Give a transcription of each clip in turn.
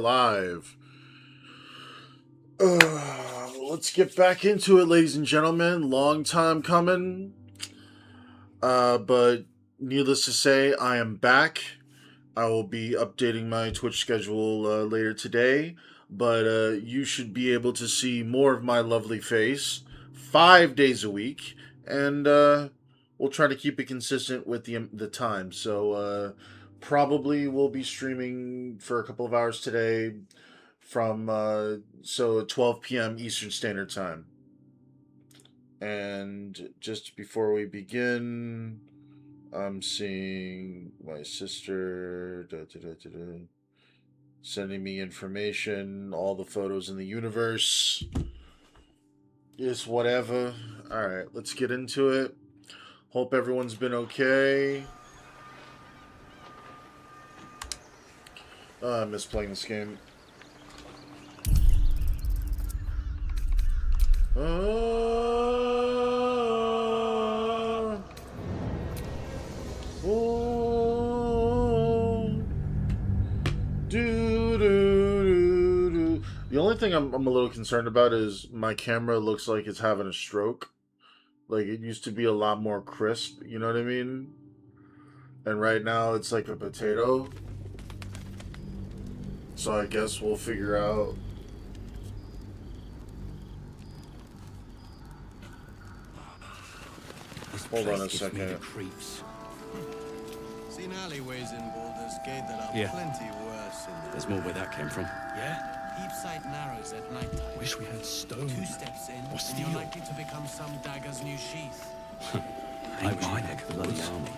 live. Let's get back into it, ladies and gentlemen. Long time coming. But needless to say, I am back. I will be updating my Twitch schedule later today. But you should be able to see more of my lovely face 5 days a week. And we'll try to keep it consistent with the time. So probably we'll be streaming for a couple of hours today from 12 p.m. Eastern Standard Time. And just before we begin, I'm seeing my sister sending me information, all the photos in the universe. Just whatever. Alright, let's get into it. Hope everyone's been okay. I miss playing this game. The only thing I'm a little concerned about is my camera looks like it's having a stroke. Like, it used to be a lot more crisp, you know what I mean? And right now it's like a potato. So I guess we'll figure out. Hold on a second. Seen alleyways in Baldur's Gate that are plenty worse. There's more where that came from. Yeah? Deep sight narrows at night time. Wish we had stone. 2 steps in, or and you're likely to become some dagger's new sheath. I wish we had the bloody army.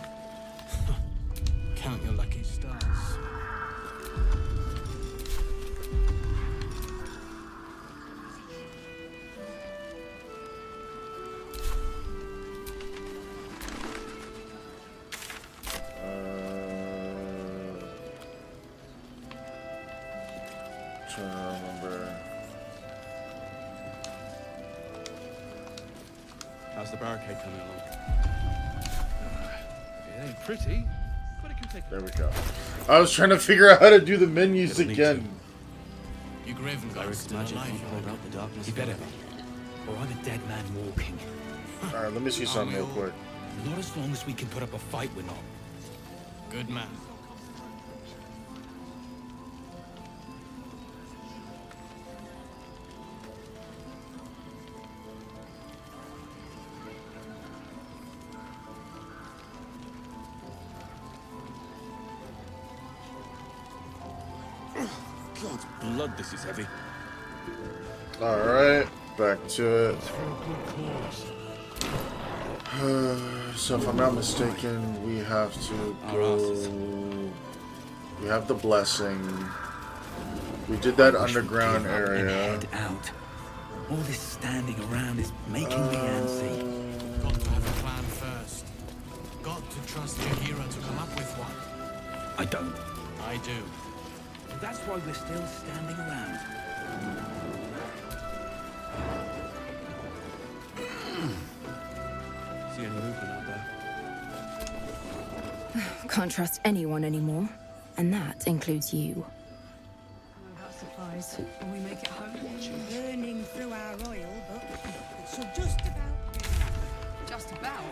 Count your lucky stars. Trying to remember. How's the barricade coming along? It ain't pretty, but it can take. There we go. I was trying to figure out how to do the menus again. You Graven guys still alive. Out the darkness. He better be, or I'm a dead man walking. All right, let me see something real quick. Not as long as we can put up a fight, we're not. Good man. God's blood, this is heavy. Alright, back to it. So if I'm not mistaken, we have to go... We have the blessing. We did that underground area. Head out. All this standing around is making me antsy. Got to have a plan first. Got to trust your hero to come up with one. I don't. I do. That's why we're still standing around. See any movement out there? Can't trust anyone anymore, and that includes you. I have supplies. Will we make it home? Burning through our oil, but it should just about do. Just about?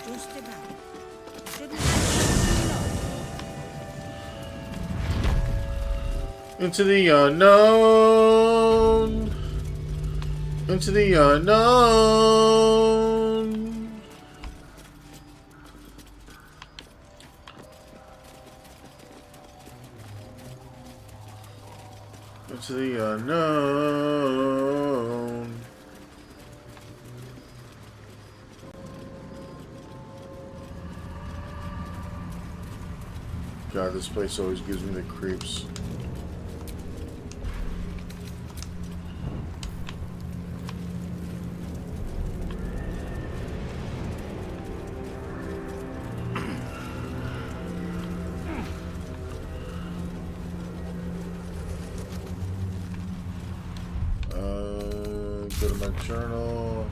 Just about. Shouldn't Into the unknown. Into the unknown. Into the unknown. God, this place always gives me the creeps. Go to my journal.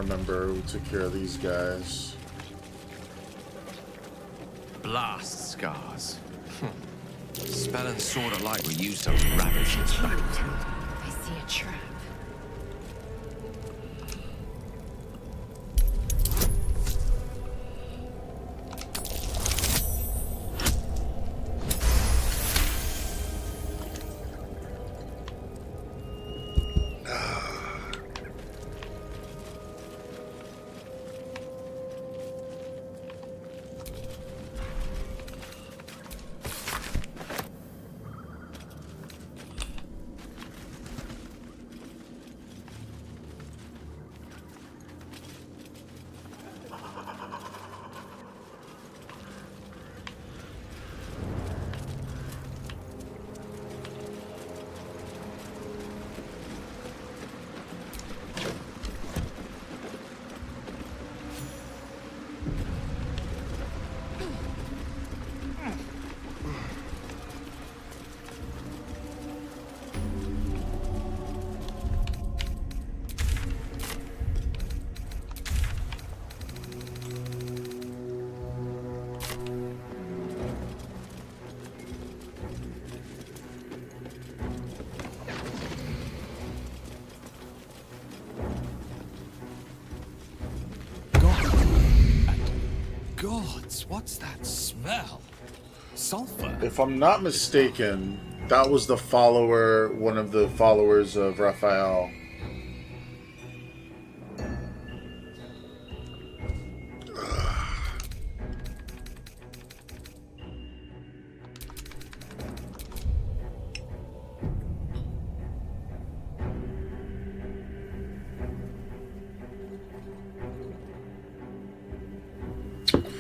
remember who took care of these guys. Blast scars. Spelling sort of like we used to ravage this battlefield. I see a trap. Gods, what's that smell? Sulfur? If I'm not mistaken, that was the follower, one of the followers of Raphael.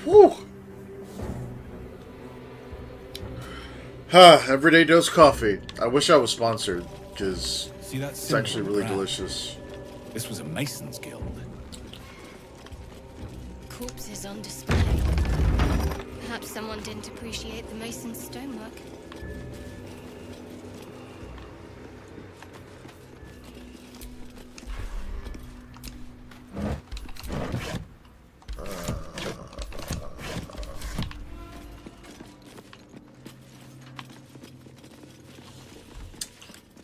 Whew. Everyday dose coffee. I wish I was sponsored, because See that it's symbol actually on the really ground? delicious. This was a Mason's Guild. Corpses on display. Perhaps someone didn't appreciate the mason's stonework.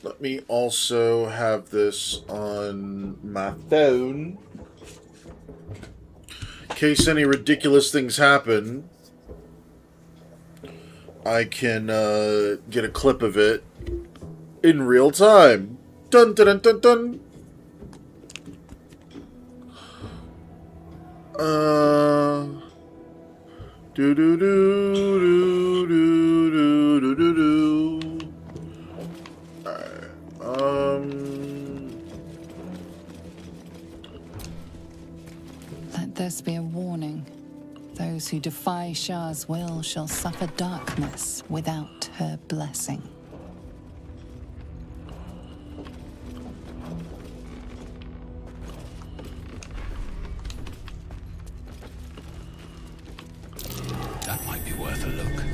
Let me also have this on my phone. In case any ridiculous things happen, I can get a clip of it in real time. Dun dun dun dun dun. Do do do do do do do do do. Let this be a warning. Those who defy Shah's will shall suffer darkness without her blessing. That might be worth a look.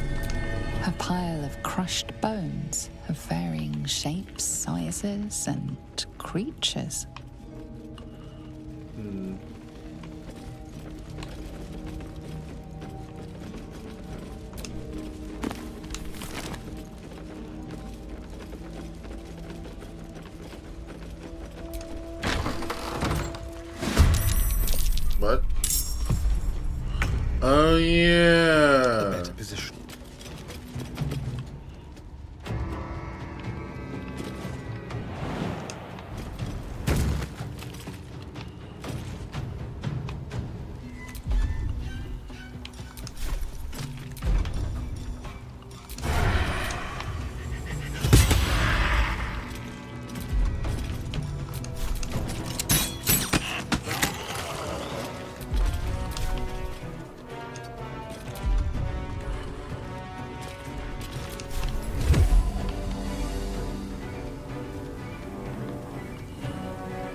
A pile of crushed bones of varying shapes, sizes, and creatures. What? Oh yeah. Better position.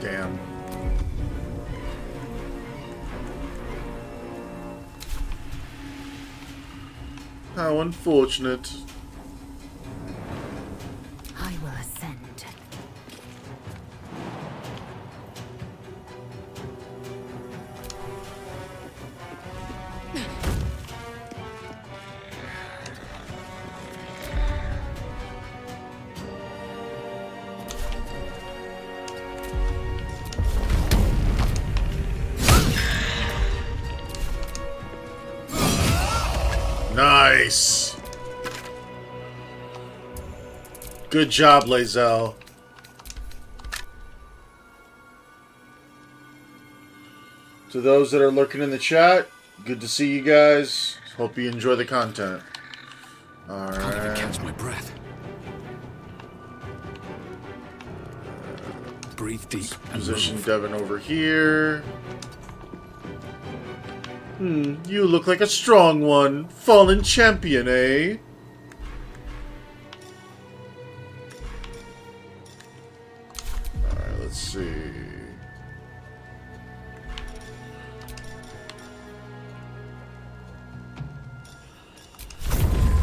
Damn. How unfortunate. I will ascend. Nice. Good job, Lae'zel. To those that are lurking in the chat, good to see you guys. Hope you enjoy the content. I can't even catch my breath. Breathe deep and Position move. Devin over here. You look like a strong one. Fallen champion, eh? Alright, let's see.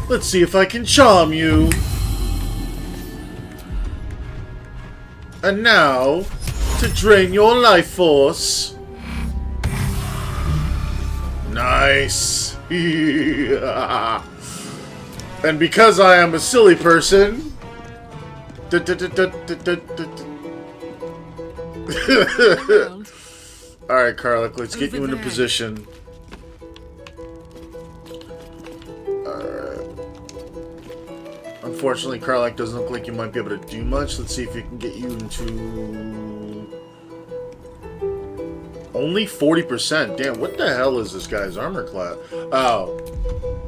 Let's see if I can charm you. And now, to drain your life force. Nice. And because I am a silly person. Alright, Karlach, let's get you into position. Unfortunately, Karlach doesn't look like you might be able to do much. Let's see if we can get you into... Only 40%. Damn, what the hell is this guy's armor class? Oh,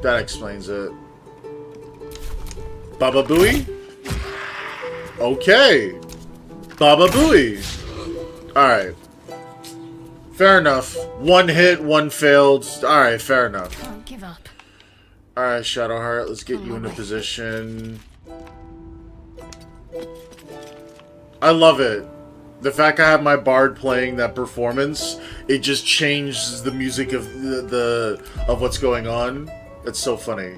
that explains it. Baba Booey? Okay. Baba Booey. Alright. Fair enough. One hit, one failed. Alright, fair enough. Can't give up. Alright, Shadowheart, let's get you into position. I love it. The fact I have my bard playing that performance, it just changes the music of of what's going on. It's so funny.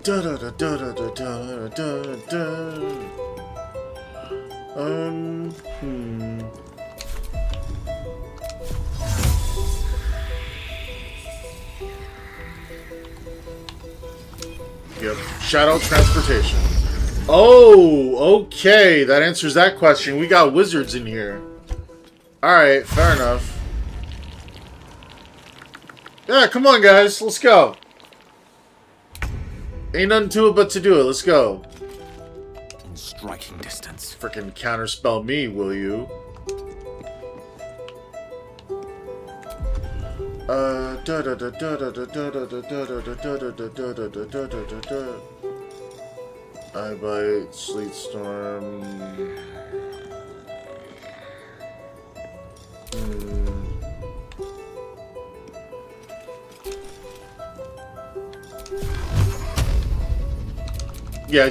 Da da da da da da da da. Yep. Shadow transportation. Oh, okay. That answers that question. We got wizards in here. Alright, fair enough. Yeah, come on, guys. Let's go. Ain't nothing to it but to do it. Let's go. In striking distance. Frickin' counterspell me, will you? I bite, sleet storm. Yeah,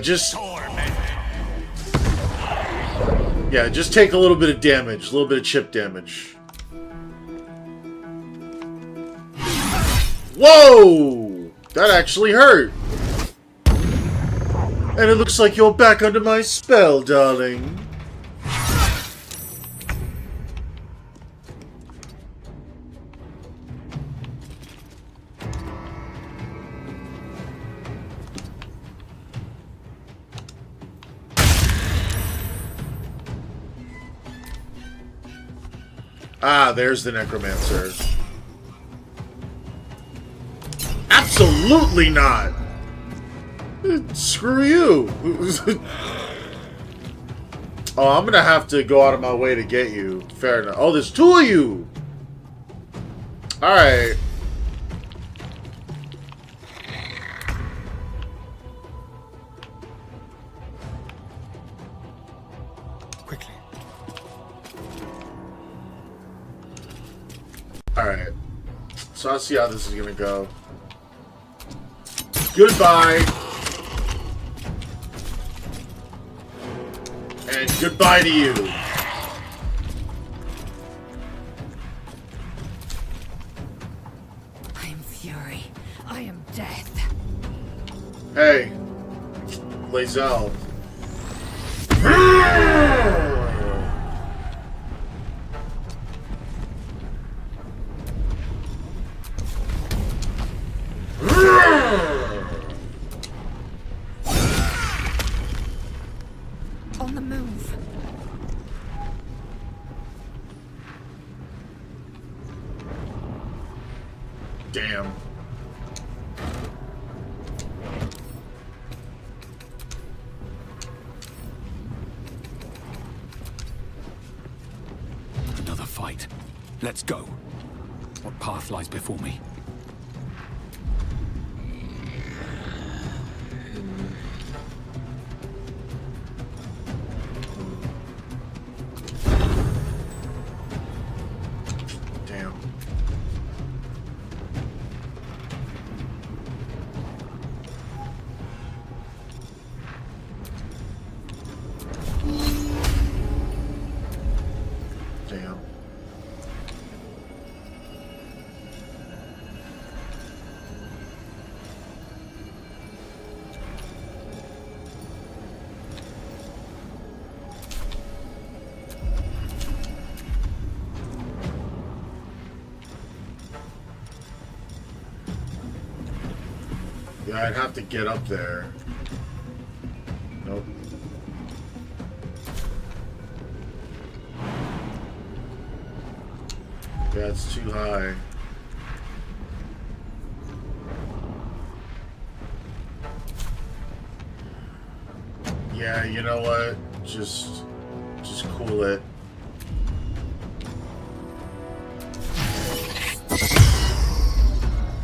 just take a little bit of damage, a little bit of chip damage. Whoa! That actually hurt. And it looks like you're back under my spell, darling. Ah, there's the necromancer. Absolutely not! Screw you! Oh, I'm gonna have to go out of my way to get you. Fair enough. Oh, there's two of you! Alright. Quickly. Alright. So I'll see how this is gonna go. Goodbye! And goodbye to you. I am fury. I am death. Hey. Lae'zel. On the move. Damn. Let's go. What path lies before me? Damn. Damn. Yeah, I'd have to get up there. Nope. Yeah, it's too high. Yeah, you know what? Just cool it.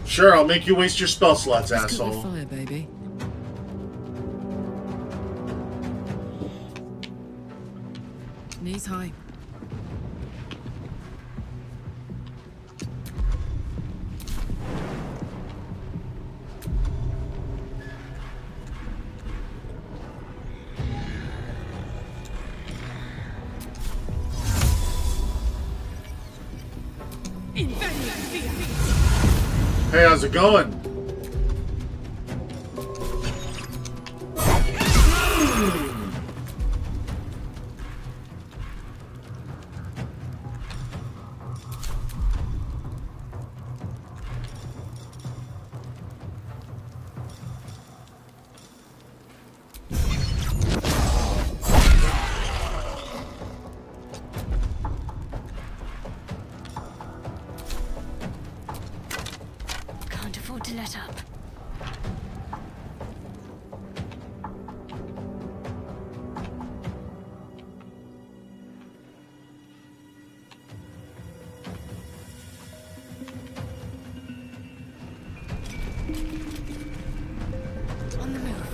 Sure, I'll make you waste your spell slots, asshole. Fire, baby. Knees high. Hey, how's it going? Can't afford to let up. On the move.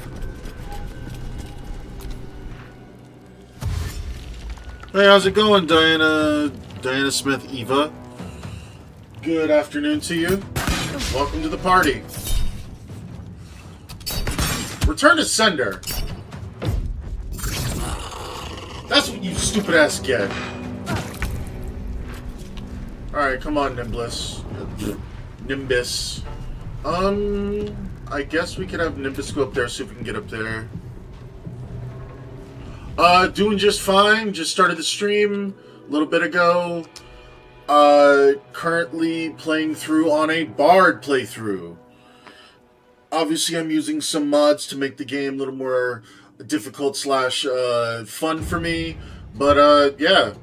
Hey, how's it going, Diana Smith Eva? Good afternoon to you. Welcome to the party. Return to sender. That's what you stupid ass get. Alright, come on, Nimbus. Nimbus. I guess we could have Nimbus go up there, see if we can get up there. Doing just fine. Just started the stream a little bit ago. Currently playing through on a Bard playthrough. Obviously, I'm using some mods to make the game a little more difficult slash fun for me. But, yeah.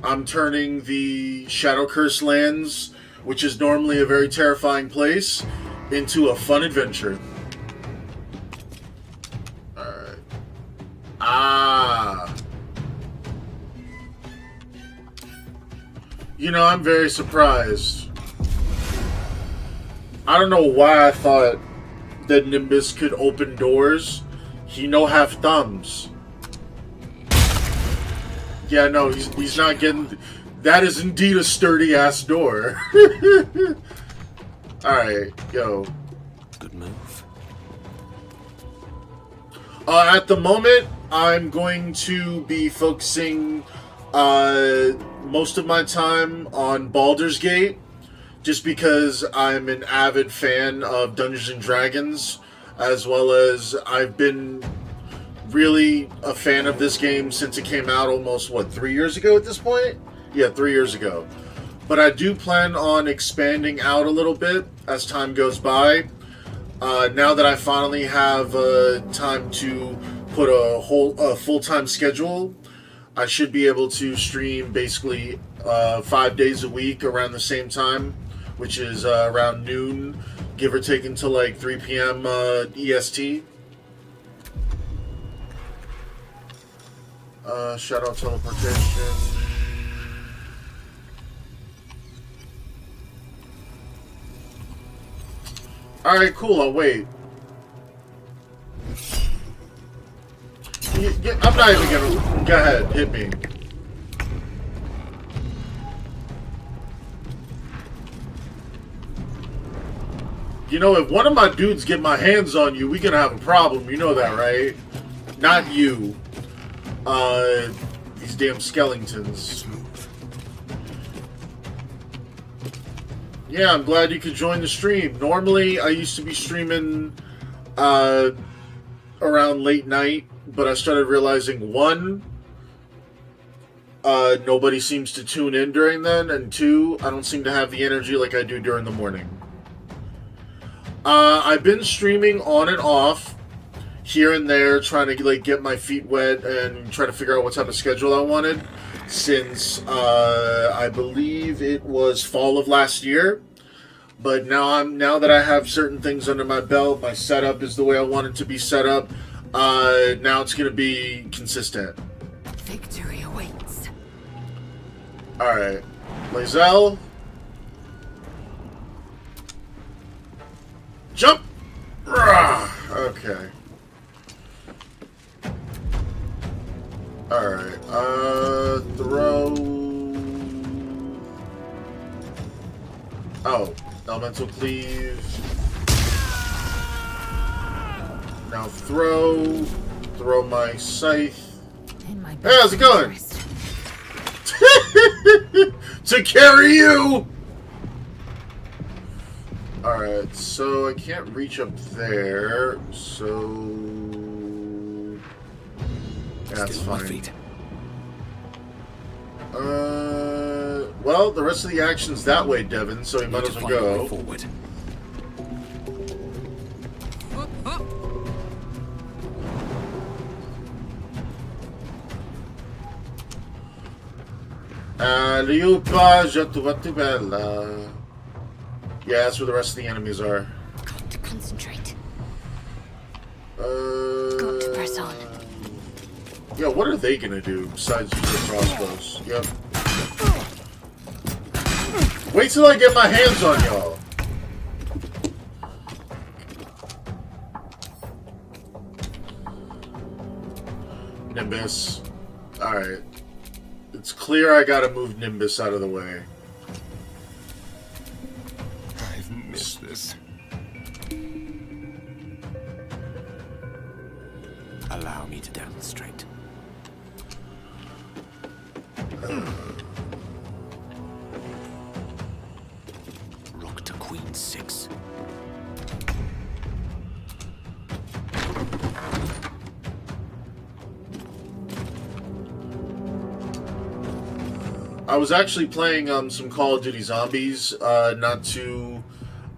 I'm turning the Shadow Curse lands, which is normally a very terrifying place, into a fun adventure. Alright. Ah. You know, I'm very surprised. I don't know why I thought that Nimbus could open doors. He no have thumbs. Yeah, no, he's not getting... That is indeed a sturdy-ass door. Alright, go. Good move. At the moment, I'm going to be focusing most of my time on Baldur's Gate, just because I'm an avid fan of Dungeons and Dragons, as well as I've been really a fan of this game since it came out almost, 3 years ago at this point? Yeah, 3 years ago. But I do plan on expanding out a little bit as time goes by. Now that I finally have time to put a full-time schedule, I should be able to stream basically 5 days a week around the same time, which is around noon, give or take until like 3 p.m. EST. Shadow teleportation. Alright, cool, I'll wait. I'm not even gonna... Go ahead, hit me. You know, if one of my dudes get my hands on you, we gonna have a problem. You know that, right? Not you. These damn skeletons. Yeah, I'm glad you could join the stream. Normally, I used to be streaming around late night, but I started realizing, one, nobody seems to tune in during then, and two, I don't seem to have the energy like I do during the morning. I've been streaming on and off, here and there, trying to like get my feet wet and try to figure out what type of schedule I wanted, since I believe it was fall of last year. But now that I have certain things under my belt, my setup is the way I want it to be set up. Now it's gonna be consistent. Victory awaits. All right, Lae'zel. Jump! Rah! Okay. Alright, throw... Oh, elemental cleave. Now throw my scythe. Hey, how's it going? To carry you! Alright, so I can't reach up there, so... That's fine. Well, the rest of the action's that way, Devin, so you might as well go. Forward. Yeah, that's where the rest of the enemies are. Got to concentrate. Got to press on. Yeah, what are they gonna do besides use their crossbows? Yep. Wait till I get my hands on y'all. Nimbus. Alright. It's clear I gotta move Nimbus out of the way. I've missed this. Allow me to demonstrate. Rook to Queen 6. I was actually playing some Call of Duty Zombies not too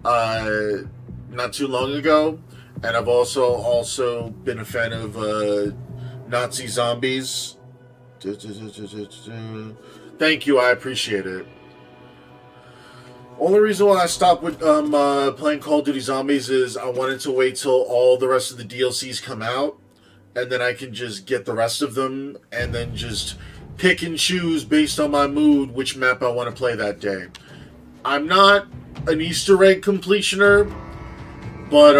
long ago, and I've also been a fan of Nazi Zombies. Thank you, I appreciate it. Only reason why I stopped with playing Call of Duty Zombies is I wanted to wait till all the rest of the DLCs come out, and then I can just get the rest of them, and then just pick and choose based on my mood which map I want to play that day. I'm not an Easter egg completioner, but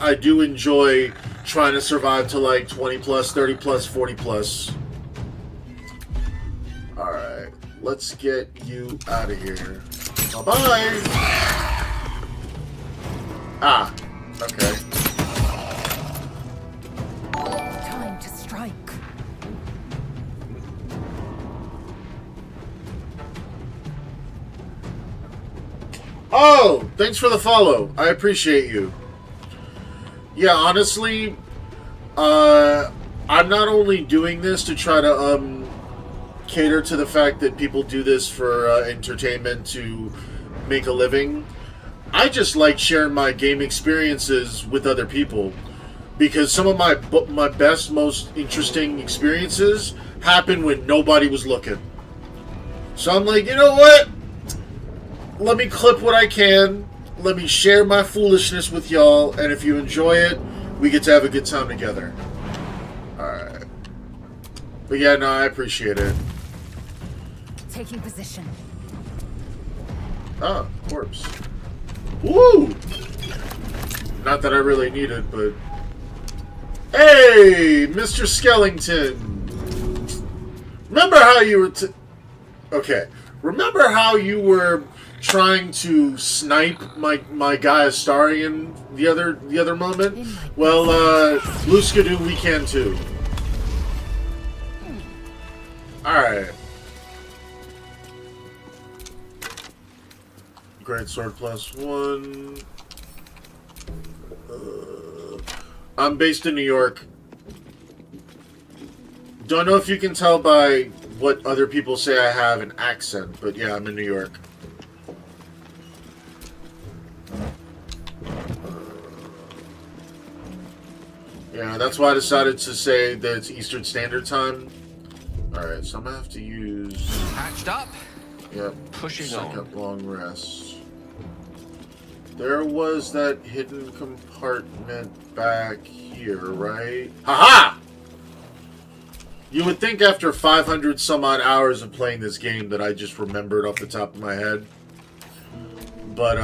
I do enjoy trying to survive to like 20 plus, 30 plus, 40 plus. Alright, let's get you out of here. Bye-bye! Ah, okay. Time to strike. Oh, thanks for the follow. I appreciate you. Yeah, honestly, I'm not only doing this to try to cater to the fact that people do this for entertainment to make a living. I just like sharing my game experiences with other people, because some of my best, most interesting experiences happen when nobody was looking. So I'm like, you know what? Let me clip what I can. Let me share my foolishness with y'all, and if you enjoy it, we get to have a good time together. Alright. But yeah, no, I appreciate it. Taking position. Ah, corpse. Woo! Not that I really need it, but... Hey, Mr. Skellington! Remember how you were Okay. Remember how you were trying to snipe my guy Astarion the other moment? Well, Blue Skidoo, we can too. Alright. Great sword +1. I'm based in New York. Don't know if you can tell by what other people say I have an accent, but yeah, I'm in New York. Yeah, that's why I decided to say that it's Eastern Standard Time. Alright, so I'm gonna have to use... Patched up? Yep. Pushing second on. long rest. There was that hidden compartment back here, right? Haha! You would think after 500 some odd hours of playing this game that I just remembered off the top of my head. But,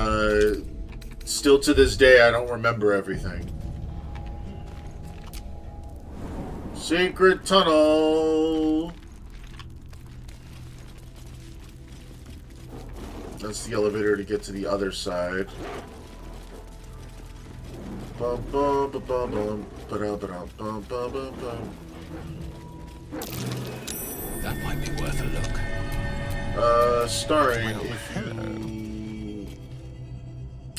still to this day, I don't remember everything. Secret tunnel! That's the elevator to get to the other side. Bum, bum, bum, bum, bum, ba-dum, ba-dum, bum, bum, bum, bum. That might be worth a look. Starring if you...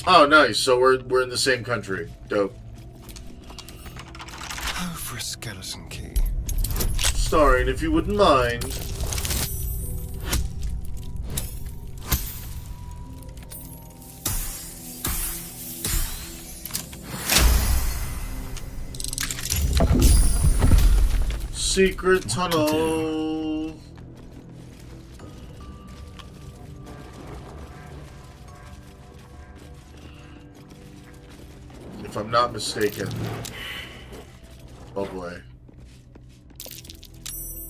Oh, nice. So we're in the same country. Dope. Oh, for a skeleton key. Starring, if you wouldn't mind. Secret tunnel. If I'm not mistaken. Oh boy.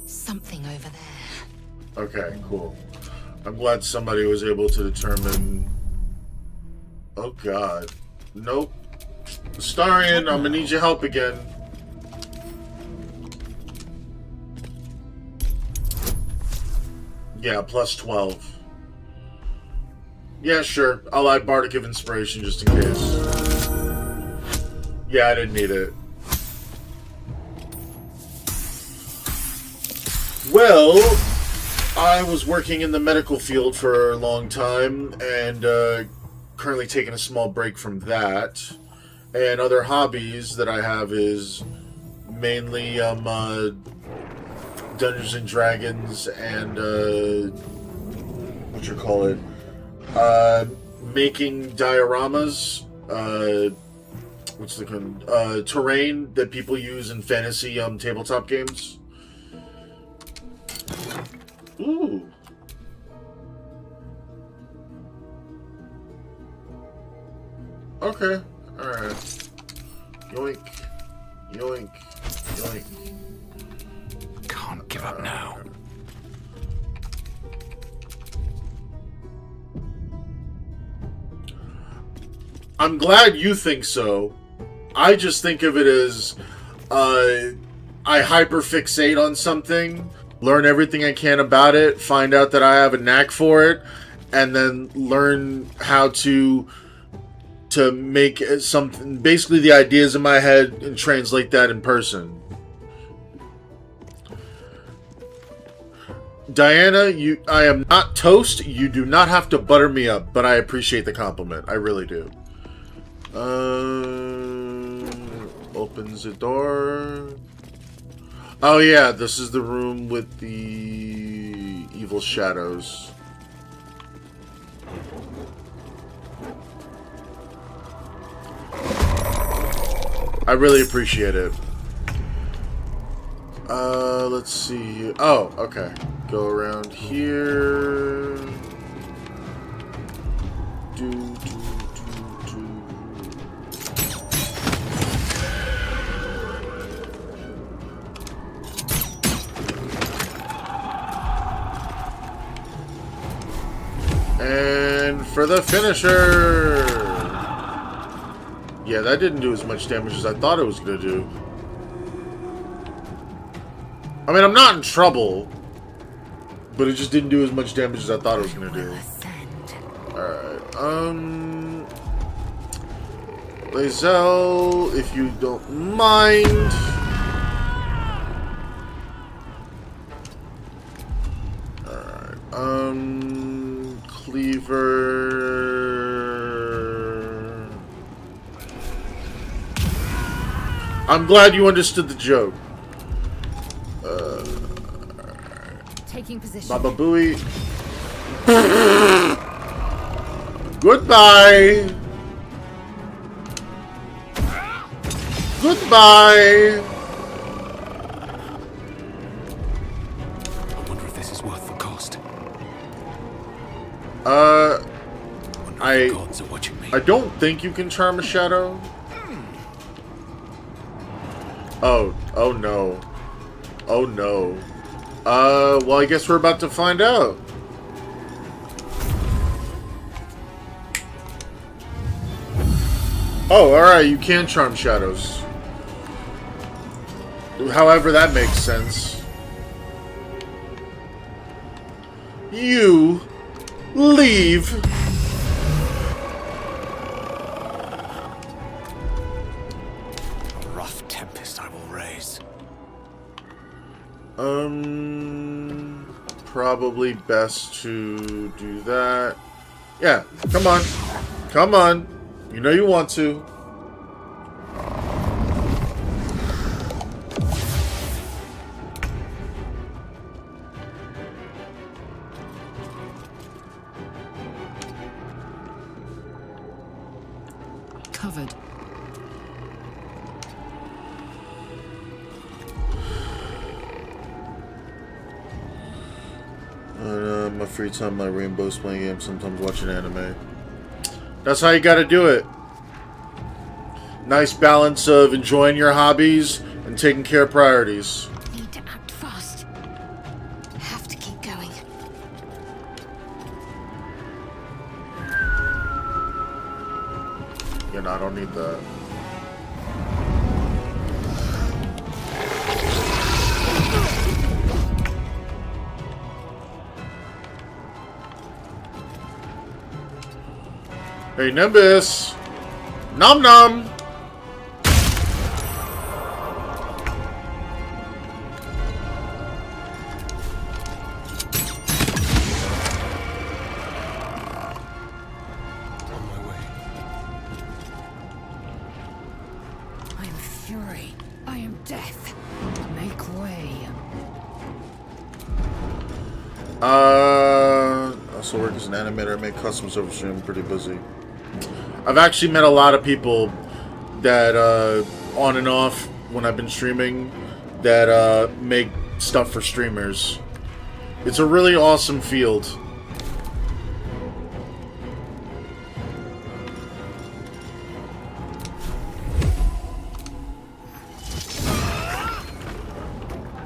Something over there. Okay, cool. I'm glad somebody was able to determine... Oh god. Nope. Astarion, I'm gonna need your help again. Yeah, +12. Yeah, sure. I'll add Bardic of Inspiration just in case. Yeah, I didn't need it. Well, I was working in the medical field for a long time, and currently taking a small break from that. And other hobbies that I have is mainly Dungeons and Dragons and what you call it, making dioramas, what's the terrain that people use in fantasy tabletop games. Ooh. Okay. Alright. Yoink. Yoink. Yoink. Can't give up now. I'm glad you think so. I just think of it as I hyperfixate on something, learn everything I can about it, find out that I have a knack for it, and then learn how to make something, basically the ideas in my head, and translate that in person. Diana, I am not toast. You do not have to butter me up, but I appreciate the compliment. I really do. Opens the door. Oh yeah, this is the room with the evil shadows. I really appreciate it. Let's see. Oh, okay. Go around here. Do. And for the finisher. Yeah, that didn't do as much damage as I thought it was gonna do. I mean, I'm not in trouble, but it just didn't do as much damage as I thought it was gonna do. Alright, Lae'zel, if you don't mind. Alright, Cleaver. I'm glad you understood the joke. Taking position. Baba Booey. Goodbye. Goodbye. I wonder if this is worth the cost. I Gods are watching me. I don't think you can charm a shadow. Oh no. Oh no. Well, I guess we're about to find out. Oh, alright, you can charm shadows. However, that makes sense. You leave. A rough tempest I will raise. Probably best to do that. Yeah, come on. Come on. You know you want to. Covered. My free time, my rainbow's playing games, sometimes watching anime. That's how you gotta do it. Nice balance of enjoying your hobbies and taking care of priorities. Need to act fast. Have to keep going. You know, I don't need that. Hey, Nimbus! Nom nom! On my way. I am fury. I am death. Make way. I also work as an animator, make customs over stream, I'm pretty busy. I've actually met a lot of people that, on and off, when I've been streaming, that, make stuff for streamers. It's a really awesome field.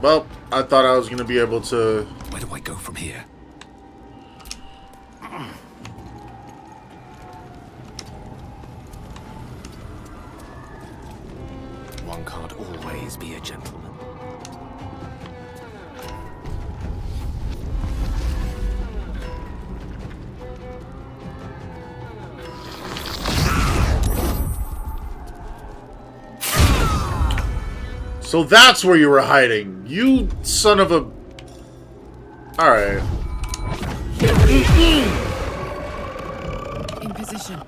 Well, I thought I was going to be able to... Where do I go from here? One can't always be a gentleman. So that's where you were hiding. You son of a... Alright. In position.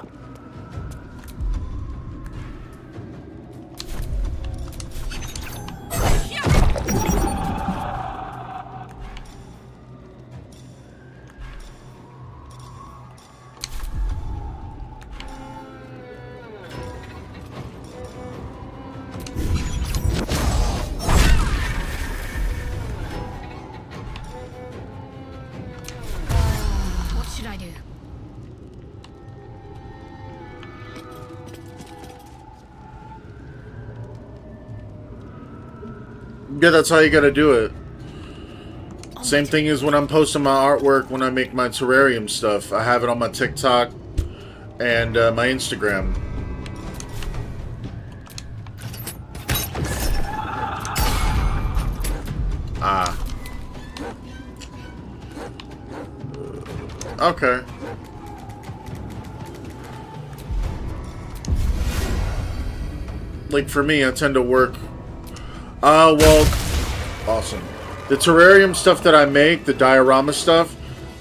What should I do? Yeah, that's how you gotta do it. Same thing as when I'm posting my artwork when I make my terrarium stuff. I have it on my TikTok and my Instagram. Okay. Like for me, I tend to work. Well, awesome. The terrarium stuff that I make, the diorama stuff,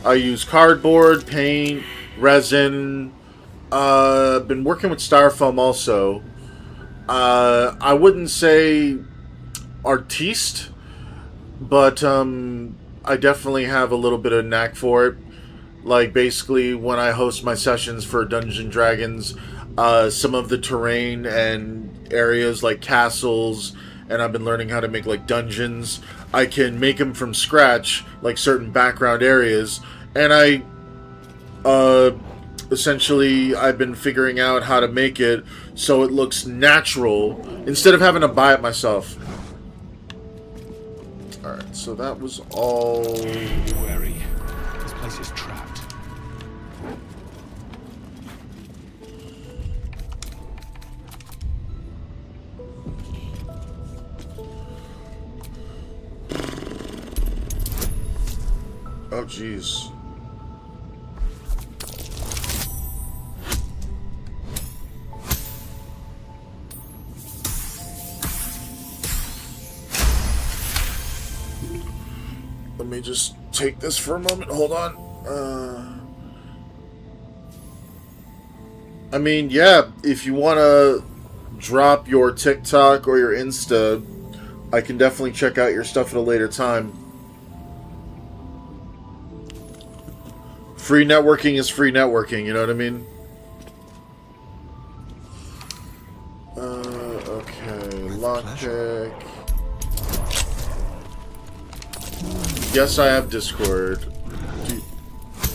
I use cardboard, paint, resin. Been working with styrofoam also. I wouldn't say artiste, but I definitely have a little bit of knack for it. Like basically when I host my sessions for Dungeons and Dragons, some of the terrain and areas like castles, and I've been learning how to make like dungeons. I can make them from scratch, like certain background areas, and essentially I've been figuring out how to make it so it looks natural instead of having to buy it myself. Alright, so that was all. Be wary. This place is trapped. Oh, jeez. Let me just take this for a moment. Hold on. I mean, yeah, if you want to drop your TikTok or your Insta, I can definitely check out your stuff at a later time. Free networking is free networking, you know what I mean? Okay, lockpick. Yes, I have Discord.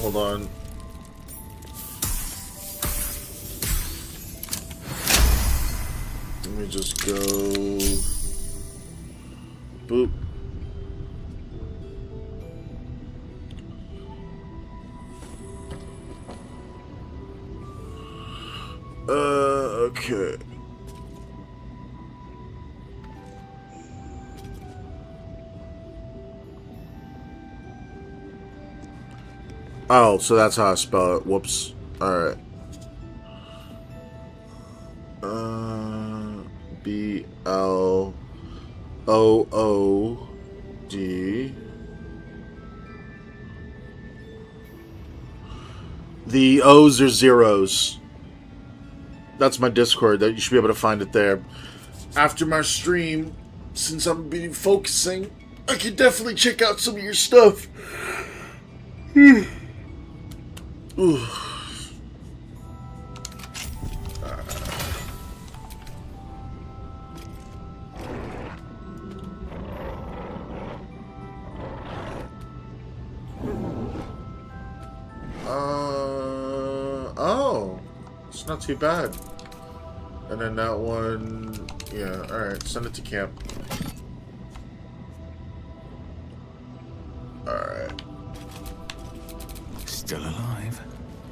Hold on. Let me just go. Boop. Okay. Oh, so that's how I spell it. Whoops. Alright. B-L-O-O-D. The O's are zeros. That's my Discord. That you should be able to find it there. After my stream, since I'm been focusing, I can definitely check out some of your stuff. Ooh. Oh, it's not too bad. And then that one, yeah, alright, send it to camp. Alright. Still alive.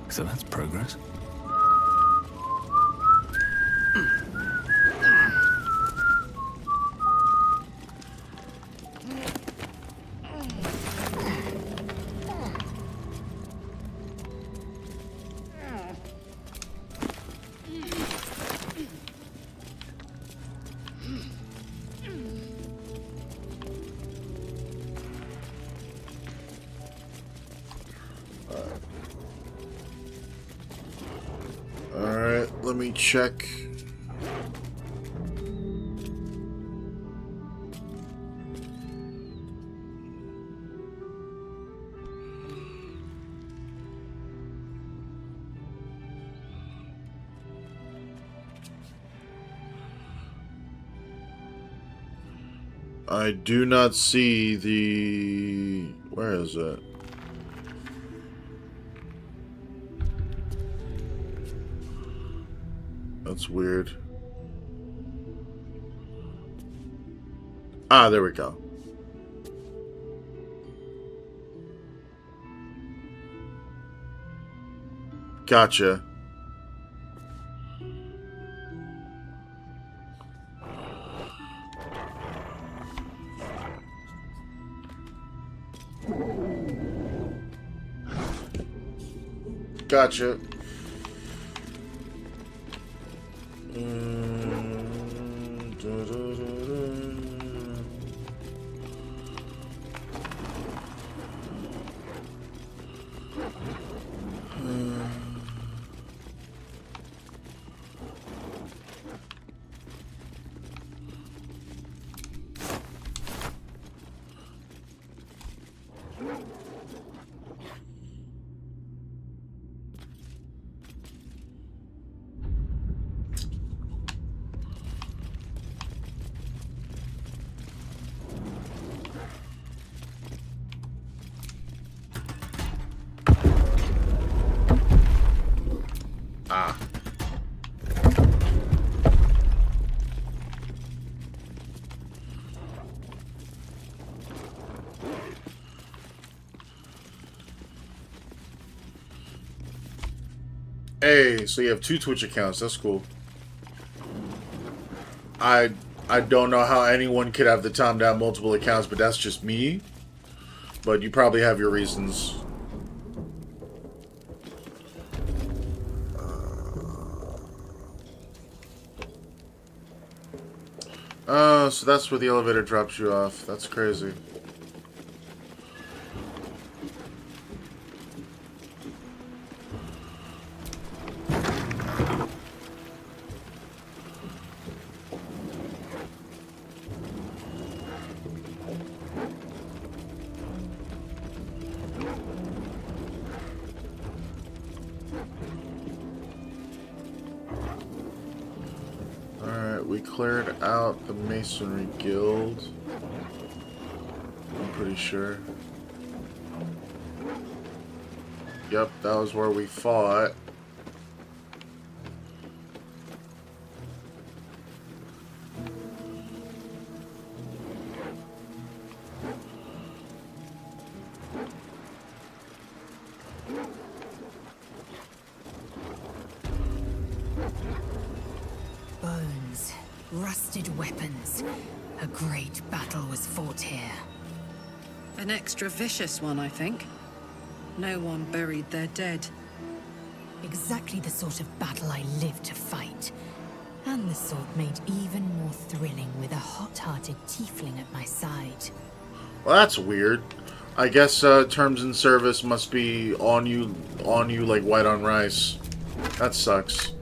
So that's progress. Alright, let me check. I do not see the... Where is it? That's weird. Ah, there we go. Gotcha. Gotcha. Ah. Hey, so you have 2 Twitch accounts. That's cool. I don't know how anyone could have the time to have multiple accounts, but that's just me. But you probably have your reasons. So that's where the elevator drops you off. That's crazy. We cleared out the Masonry Guild. I'm pretty sure. Yep, that was where we fought. Bones, rusted weapons. A great battle was fought here. An extra vicious one, I think. No one buried their dead. Exactly the sort of battle I lived to fight. And the sort made even more thrilling with a hot-hearted tiefling at my side. Well, that's weird. I guess terms in service must be on you like white on rice. That sucks.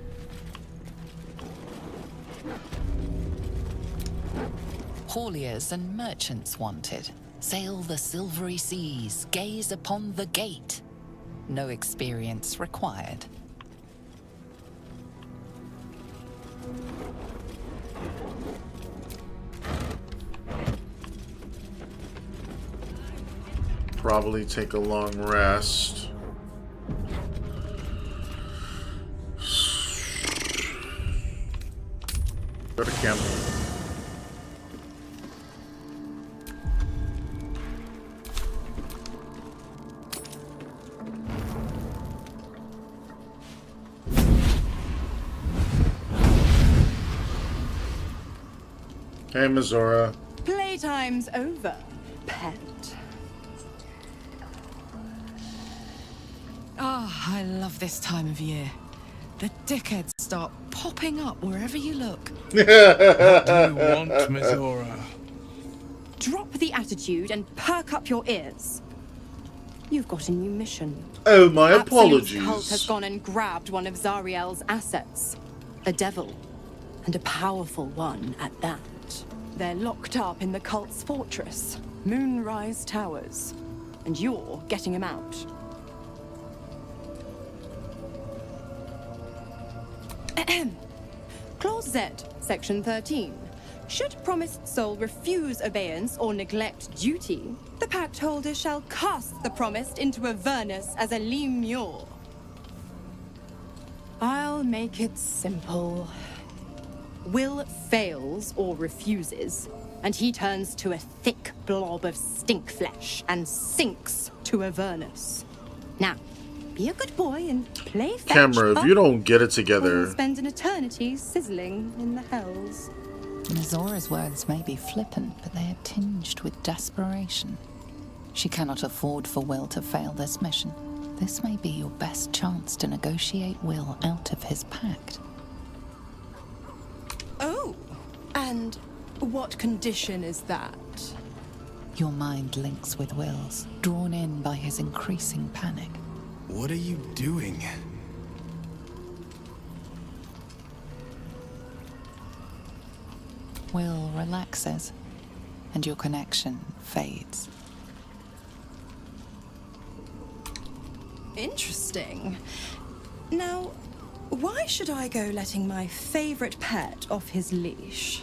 Hauliers and merchants wanted. Sail the silvery seas, gaze upon the gate. No experience required. Probably take a long rest. Go to camp. Hey, Mizora. Playtime's over, pet. Ah, I love this time of year. The dickheads start popping up wherever you look. What do you want, Mizora? Drop the attitude and perk up your ears. You've got a new mission. Oh, my Absolute's apologies. cult has gone and grabbed one of Zariel's assets. A devil. And a powerful one at that. They're locked up in the cult's fortress, Moonrise Towers. And you're getting them out. Clause Z, Section 13. Should promised soul refuse obeyance or neglect duty, the pact holder shall cast the promised into Avernus as a lemure. I'll make it simple. Will fails or refuses, and he turns to a thick blob of stink flesh and sinks to Avernus. Now, be a good boy and play fetch. Camera, if you don't get it Or together. you'll spend an eternity sizzling in the hells. Mizora's words may be flippant, but they are tinged with desperation. She cannot afford for Will to fail this mission. This may be your best chance to negotiate Will out of his pact. Oh, and what condition is that? Your mind links with Will's, drawn in by his increasing panic. What are you doing? Will relaxes, and your connection fades. Interesting. Now, why should I go letting my favorite pet off his leash?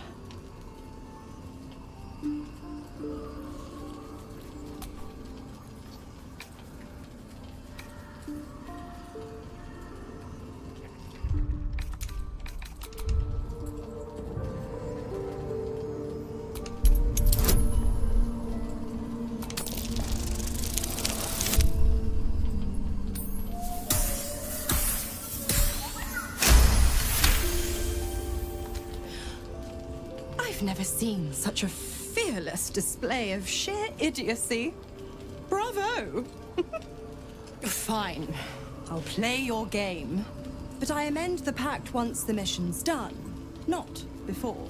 I've never seen such a fearless display of sheer idiocy. Bravo! Fine. I'll play your game. But I amend the pact once the mission's done, not before.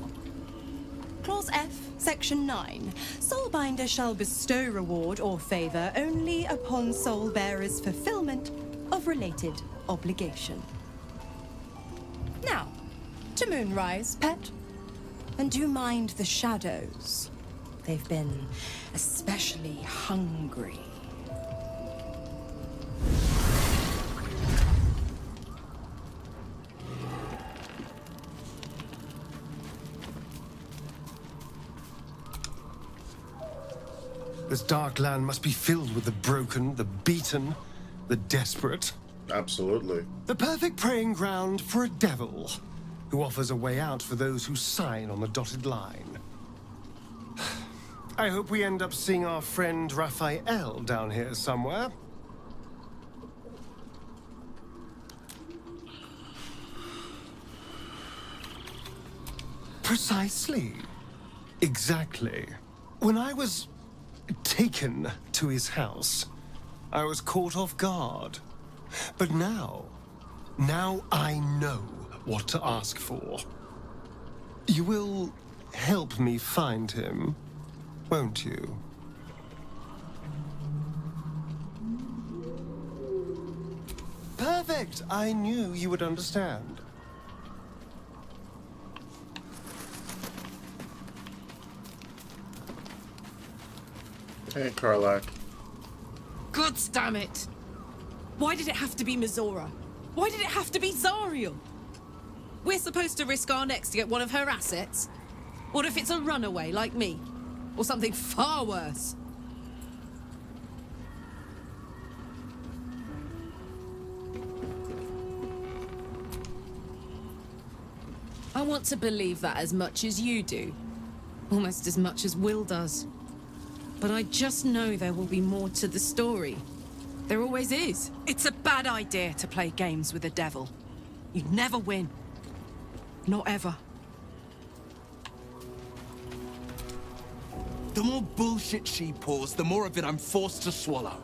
Clause F, Section 9. Soulbinder shall bestow reward or favor only upon soul bearer's fulfillment of related obligation. Now, to Moonrise, pet. And do mind the shadows. They've been especially hungry. This dark land must be filled with the broken, the beaten, the desperate. Absolutely. The perfect preying ground for a devil who offers a way out for those who sign on the dotted line. I hope we end up seeing our friend Raphael down here somewhere. Precisely. Exactly. When I was taken to his house, I was caught off guard. But now I know what to ask for. You will help me find him, won't you? Perfect! I knew you would understand. Hey, Karlak. God damn it! Why did it have to be Mizora? Why did it have to be Zariel? We're supposed to risk our necks to get one of her assets? What if it's a runaway like me? Or something far worse? I want to believe that as much as you do. Almost as much as Will does. But I just know there will be more to the story. There always is. It's a bad idea to play games with the devil. You'd never win. Not ever. The more bullshit she pours, the more of it I'm forced to swallow.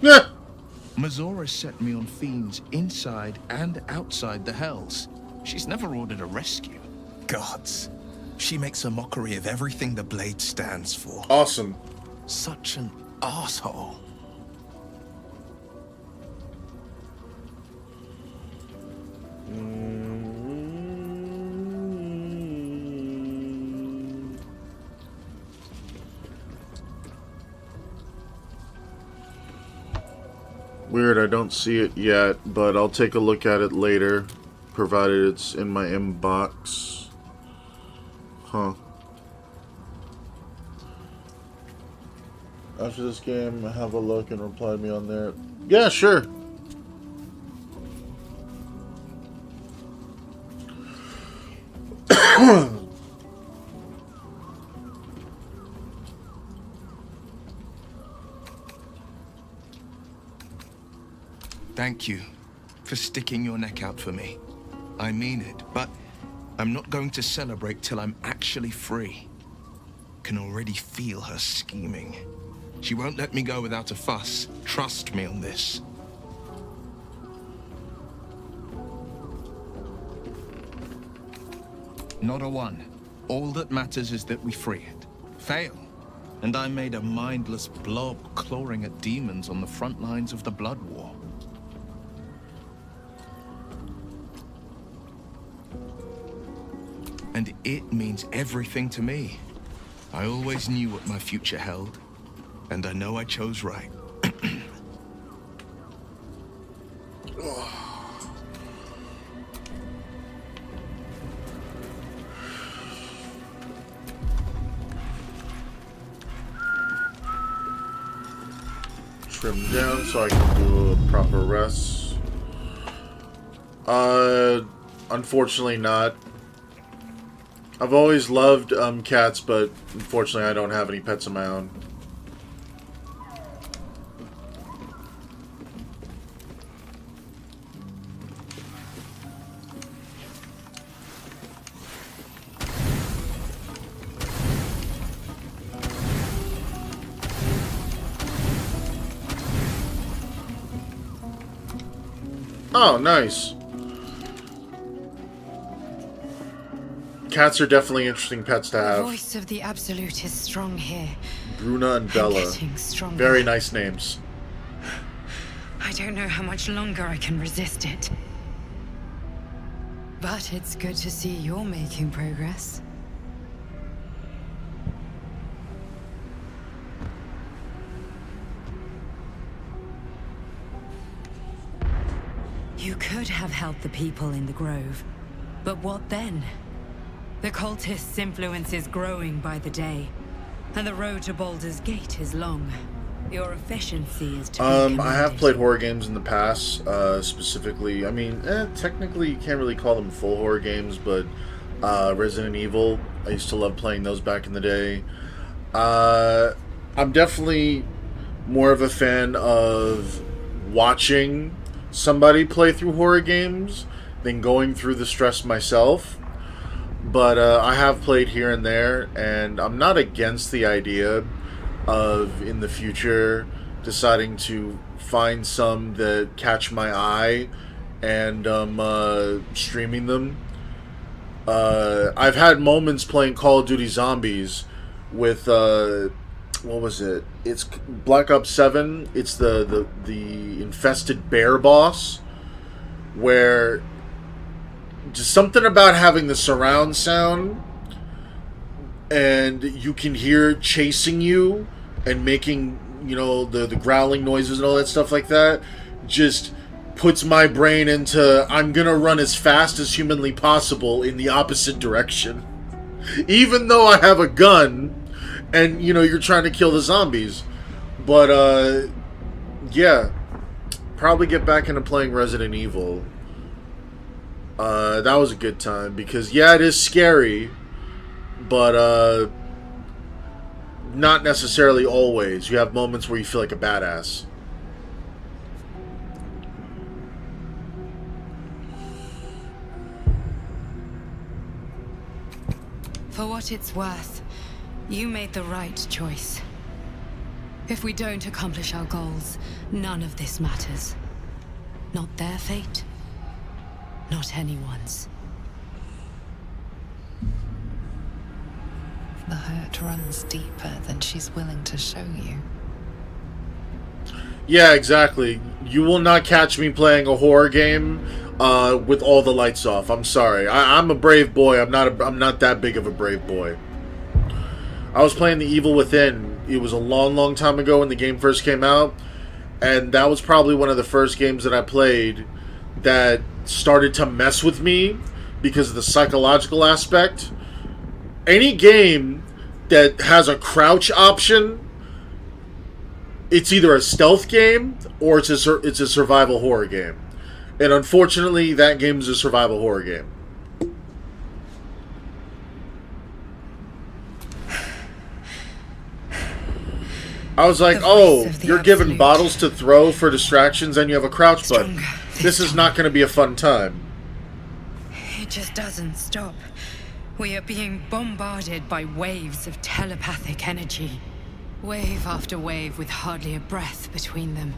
Yeah. Mizora set me on fiends inside and outside the Hells. She's never ordered a rescue. Gods. She makes a mockery of everything the Blade stands for. Awesome. Such an asshole. Weird, I don't see it yet, but I'll take a look at it later, provided it's in my inbox. Huh. After this game, have a look and reply to me on there. Yeah, sure. Thank you for sticking your neck out for me. I mean it, but I'm not going to celebrate till I'm actually free. Can already feel her scheming. She won't let me go without a fuss. Trust me on this. Not a one. All that matters is that we free it. Fail, and I'm made a mindless blob clawing at demons on the front lines of the Blood War. And it means everything to me. I always knew what my future held, and I know I chose right. Trim down so I can do a proper rest. Unfortunately not. I've always loved cats, but unfortunately I don't have any pets of my own. Oh, nice. Cats are definitely interesting pets to The have. voice of the Absolute is strong here. Bruna and Bella. Getting stronger. Very nice names. I don't know how much longer I can resist it. But it's good to see you're making progress. You could have helped the people in the Grove. But what then? The cultists' influence is growing by the day. And the road to Baldur's Gate is long. Your efficiency is to be I have commended. played horror games in the past, specifically, I mean, technically you can't really call them full horror games, but Resident Evil, I used to love playing those back in the day. I'm definitely more of a fan of watching somebody play through horror games than going through the stress myself. But I have played here and there, and I'm not against the idea of, in the future, deciding to find some that catch my eye and streaming them. I've had moments playing Call of Duty Zombies with, what was it? It's Black Ops 7. It's the infested bear boss, where just something about having the surround sound and you can hear it chasing you and making, you know, the growling noises and all that stuff like that, just puts my brain into, I'm gonna run as fast as humanly possible in the opposite direction. Even though I have a gun and, you know, you're trying to kill the zombies. But, yeah. Probably get back into playing Resident Evil. That was a good time because, yeah, it is scary, but not necessarily always. You have moments where you feel like a badass. For what it's worth, you made the right choice. If we don't accomplish our goals, none of this matters. Not their fate, not anyone's. The hurt runs deeper than she's willing to show you. Yeah, exactly. You will not catch me playing a horror game with all the lights off. I'm sorry. I'm a brave boy. I'm not that big of a brave boy. I was playing The Evil Within. It was a long, long time ago when the game first came out, and that was probably one of the first games that I played that started to mess with me because of the psychological aspect. Any game that has a crouch option, it's either a stealth game or it's a survival horror game. And unfortunately, that game is a survival horror game. I was like, oh, you're given bottles to throw for distractions and you have a crouch button. This is not going to be a fun time. It just doesn't stop. We are being bombarded by waves of telepathic energy. Wave after wave with hardly a breath between them.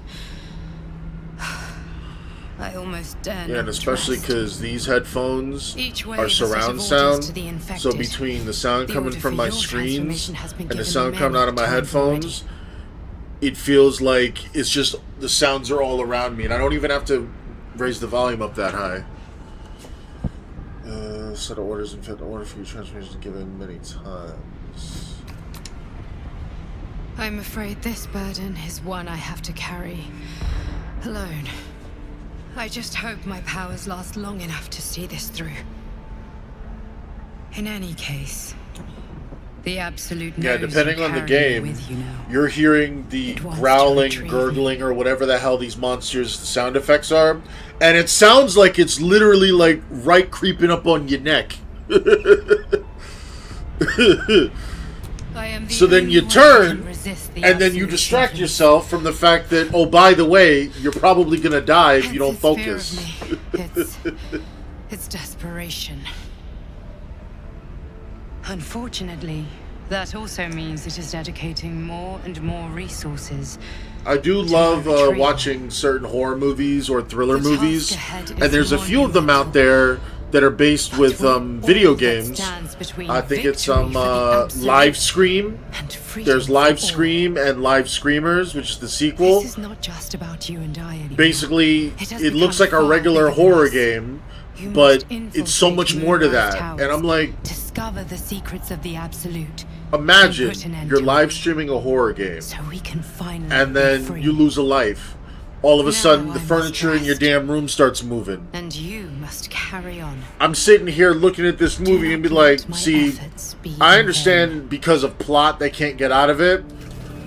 I almost dare Yeah, and not especially trust. because these headphones Each way are is a set surround of sound. orders to the infected. So between the sound The coming order from for my your screens transformation has been and the given sound coming many out of my times headphones, it feels like it's just the sounds are all around me, and I don't even have to raise the volume up that high. Set of orders and fit order for your transformation given many times. I'm afraid this burden is one I have to carry alone. I just hope my powers last long enough to see this through. In any case, the absolute Yeah, knows depending you on the carry me game, with you now. you're hearing the It wants to growling, retrieve gurgling, or whatever the hell these monsters' sound effects are, and it sounds like it's literally like right creeping up on your neck. So then you turn, and then you distract yourself from the fact that, oh, by the way, you're probably gonna die if you don't focus. It's desperation. Unfortunately, that also means it is dedicating more and more resources. I do love watching certain horror movies or thriller movies, and there's a few of them out there that are based with video games. I think it's Live Scream. There's Live Scream and Live Screamers, which is the sequel. This is not just about you and I anymore. Basically, it looks like a regular horror game, but it's so much more to that. And I'm like, discover the secrets of the absolute. imagine you're live streaming a horror game, So we can finally and then you lose a life. All of a sudden, the furniture in your damn room starts moving. And you must carry on. I'm sitting here looking at this movie and be like, see, I understand because of plot they can't get out of it,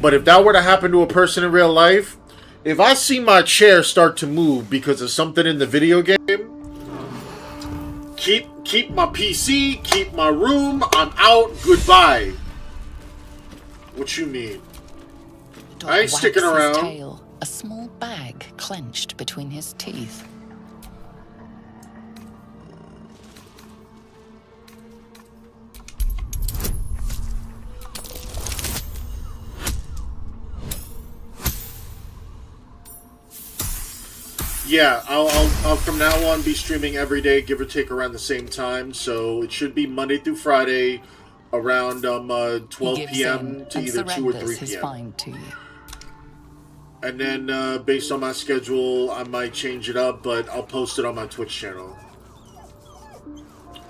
but if that were to happen to a person in real life, if I see my chair start to move because of something in the video game, keep my PC, keep my room, I'm out, goodbye. What you mean? I ain't sticking Wags his around. tail, a small bag clenched between his teeth. Yeah, I'll from now on be streaming every day, give or take around the same time. So it should be Monday through Friday, around 12 p.m. to either 2 or 3 his p.m. find to you. And then based on my schedule, I might change it up, but I'll post it on my Twitch channel.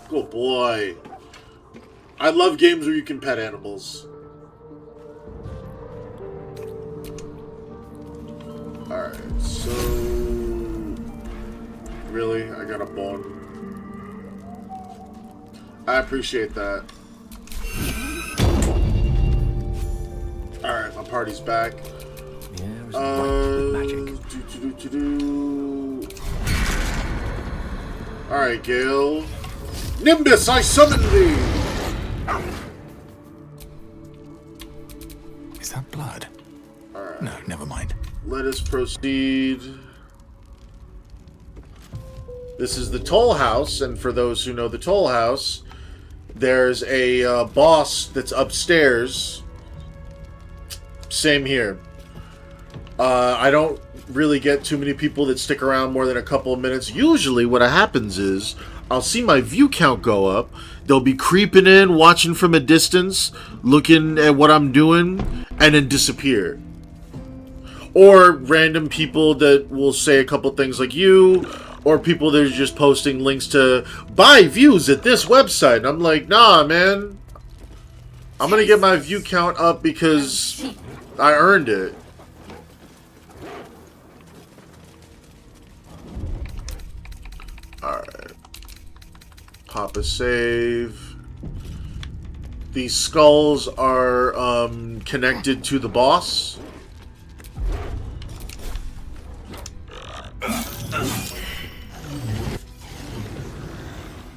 Good boy. I love games where you can pet animals. Alright, so... Really? I got a bone. I appreciate that. Alright, my party's back. Alright, Gale. Nimbus, I summon thee! Is that blood? Alright. No, never mind. Let us proceed. This is the Toll House, and for those who know the Toll House, there's a boss that's upstairs. Same here. I don't really get too many people that stick around more than a couple of minutes. Usually what happens is I'll see my view count go up. They'll be creeping in, watching from a distance, looking at what I'm doing, and then disappear. Or random people that will say a couple things like you, or people that are just posting links to buy views at this website. And I'm like, nah, man. I'm going to get my view count up because I earned it. Alright. Pop a save. These skulls are connected to the boss.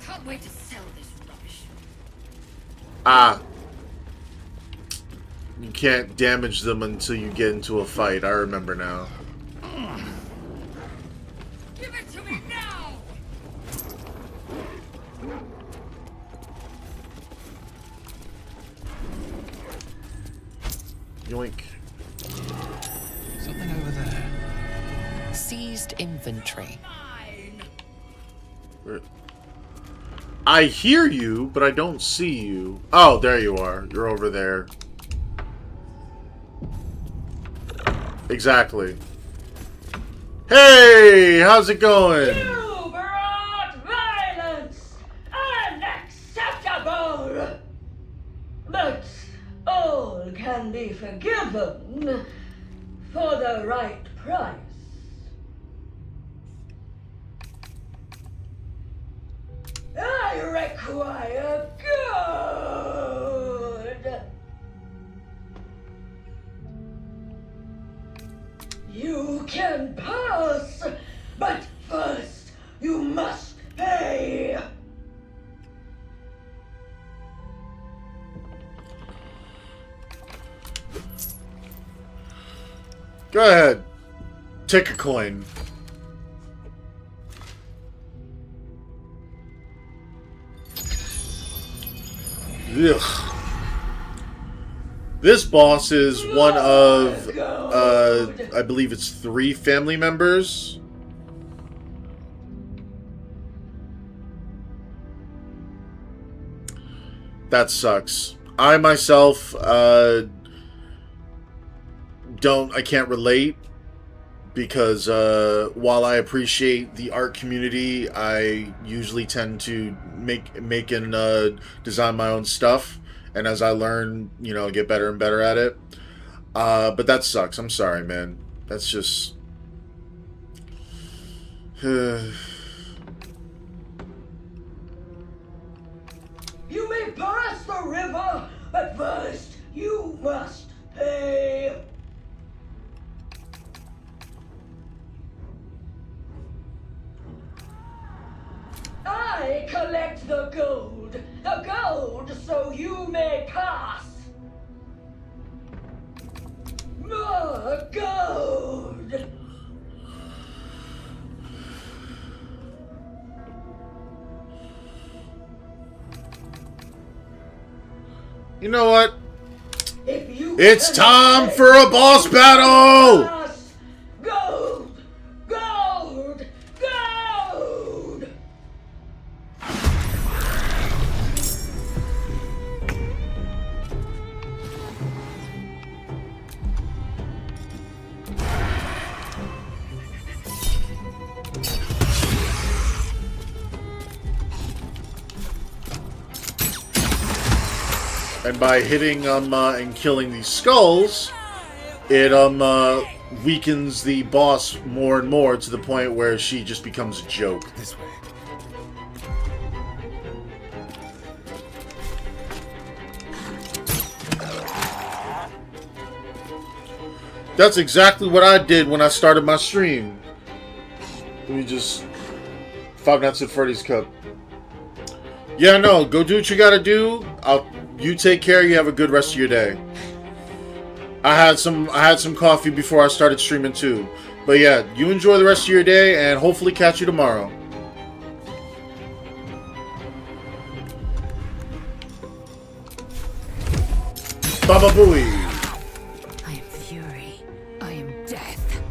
Can't wait to sell this rubbish. Ah. You can't damage them until you get into a fight. I remember now. Give it to me now! Yoink. Something over there. seized inventory. I hear you, but I don't see you. Oh, there you are. You're over there. Exactly. Hey, how's it going? You brought violence! Unacceptable! But all can be forgiven for the right price. I require good! You can pass, but first you must pay! Go ahead. Take a coin. Ugh. This boss is one of, I believe it's 3 family members. That sucks. I myself, I can't relate because while I appreciate the art community, I usually tend to make and design my own stuff. And as I learn, you know, get better and better at it. But that sucks. I'm sorry, man. That's just... You may pass the river, but first you must pay. I collect the gold so you may pass. More gold. You know what? If you It's time for a boss battle! Gold! Gold! Gold! And by hitting and killing these skulls, it weakens the boss more and more to the point where she just becomes a joke. This way. That's exactly what I did when I started my stream. Let me just... Five Nights at Freddy's Cup. Yeah, no, go do what you gotta do. You take care. You have a good rest of your day. I had some coffee before I started streaming too. But yeah, you enjoy the rest of your day and hopefully catch you tomorrow. Baba Booey. I am fury. I am death.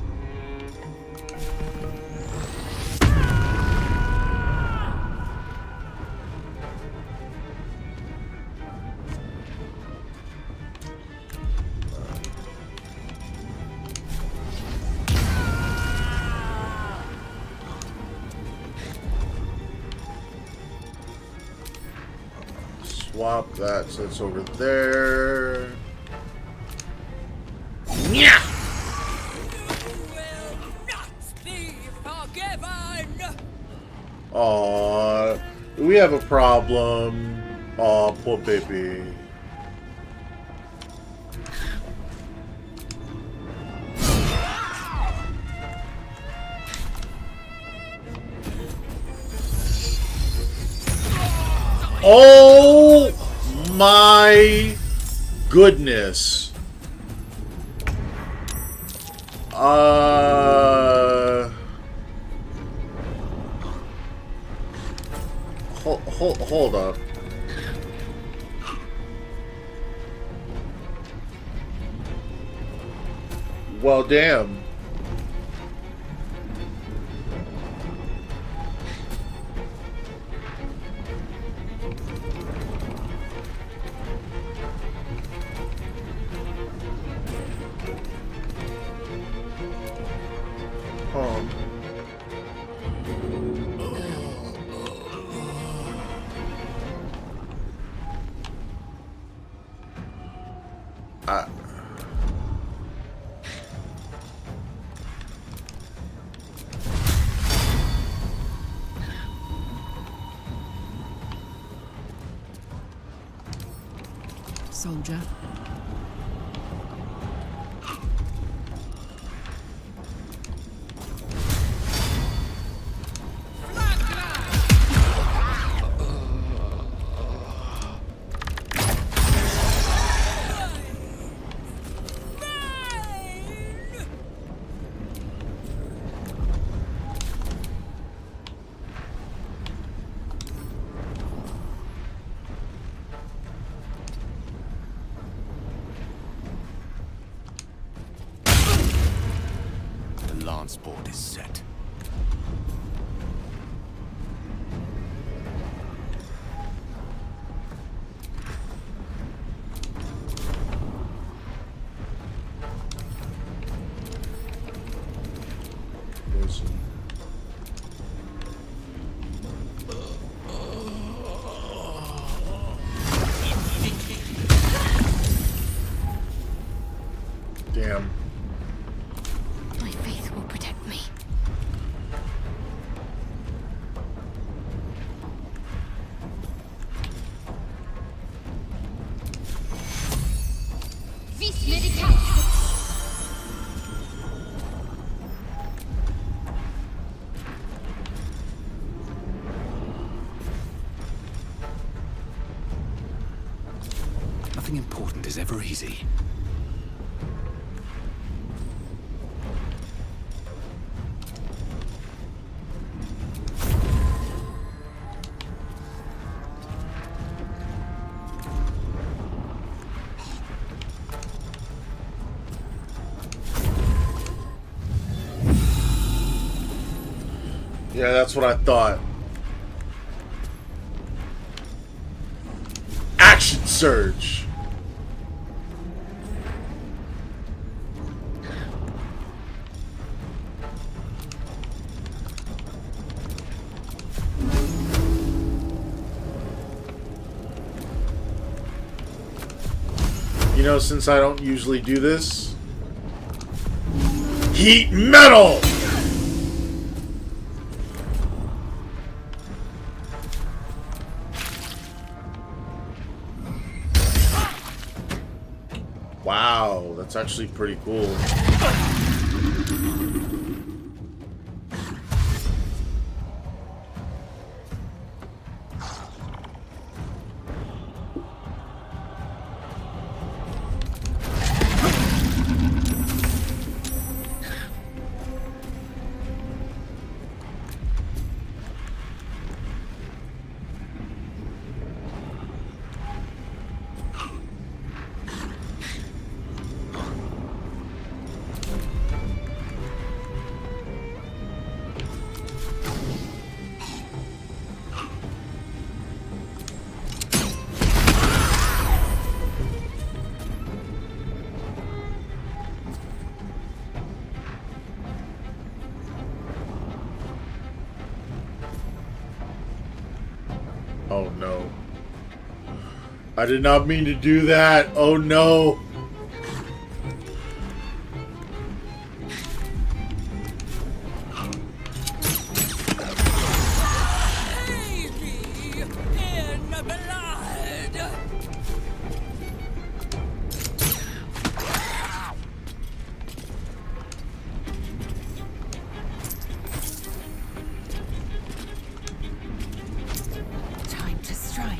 Swap that, so it's over there. Yeah. Aww, we have a problem. Aw, poor baby. Oh my goodness. Hold up. Well, damn. soldier. The lance board is set. Damn. My faith will protect me. Vis medicat. Nothing important is ever easy. Yeah, that's what I thought. Action surge. You know, since I don't usually do this, heat metal. Wow, that's actually pretty cool. Oh no. I did not mean to do that. Oh no. Time to strike.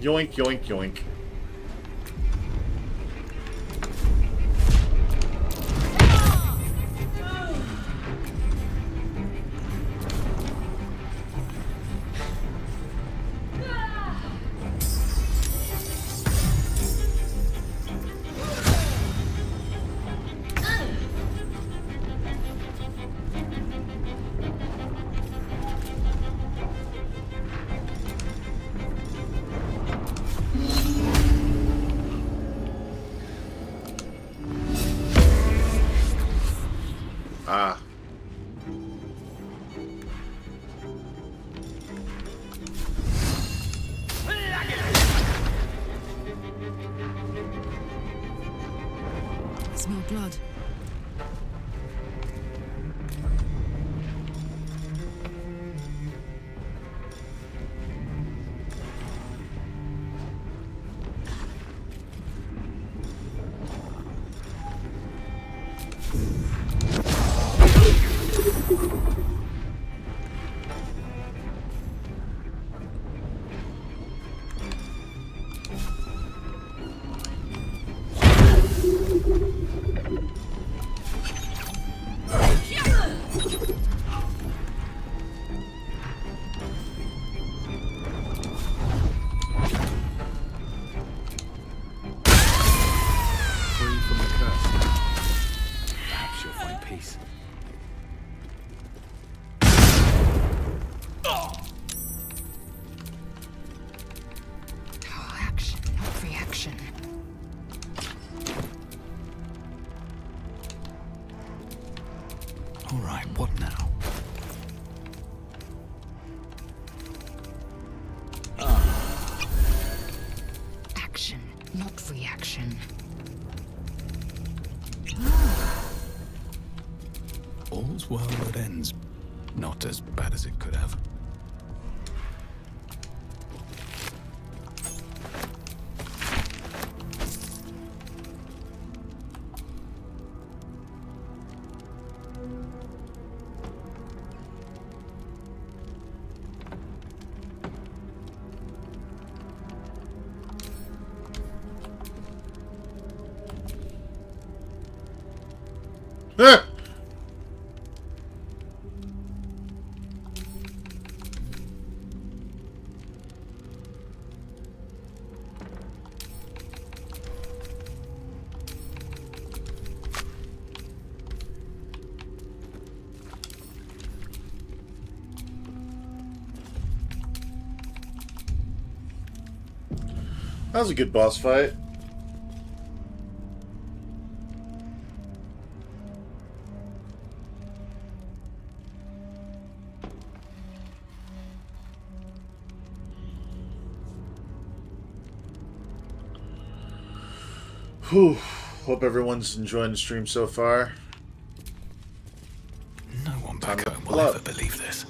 Yoink, yoink, yoink. smell blood. Free from the curse. Perhaps you'll find peace. Action, not reaction. All right, what now? Action, not reaction. All's well that ends. Not as bad as it could have. Ah! That was a good boss fight. Whew. Hope everyone's enjoying the stream so far. No one back home will ever believe this.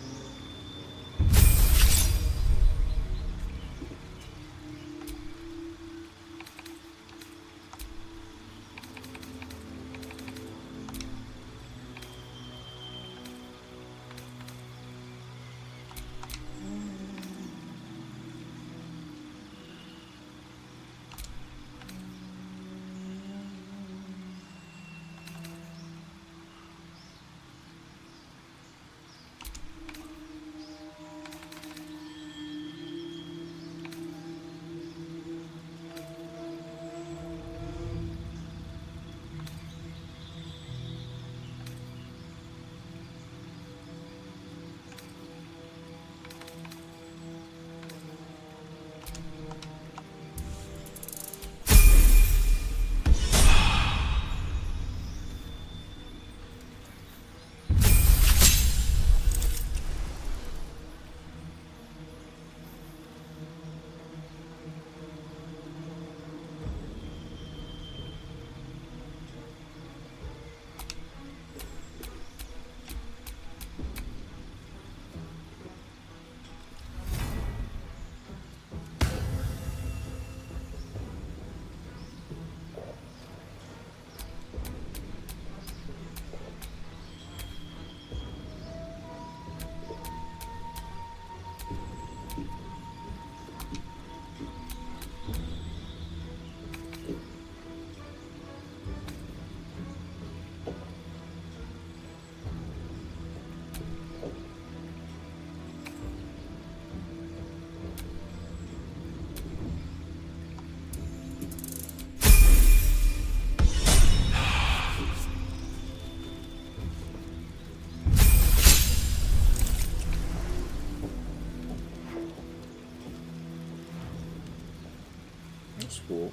That's cool.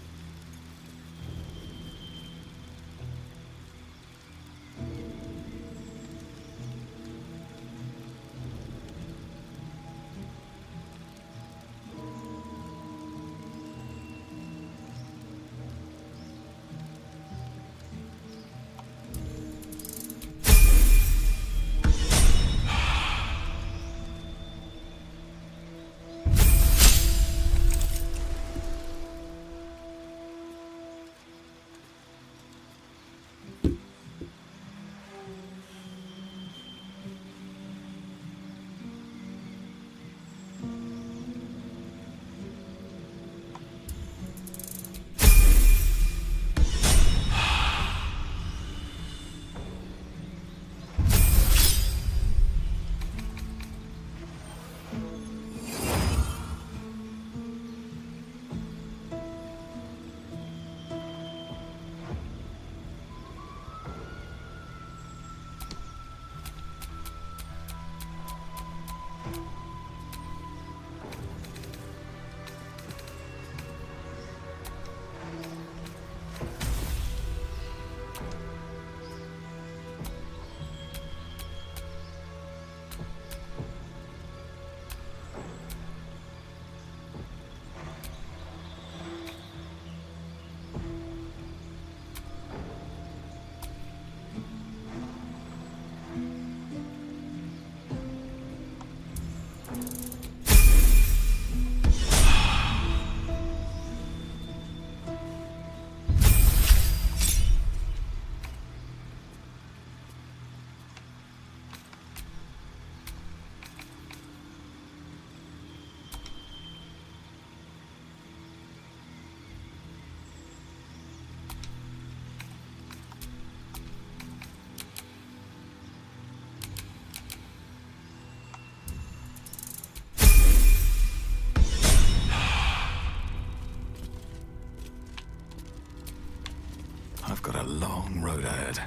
I've got a long road ahead.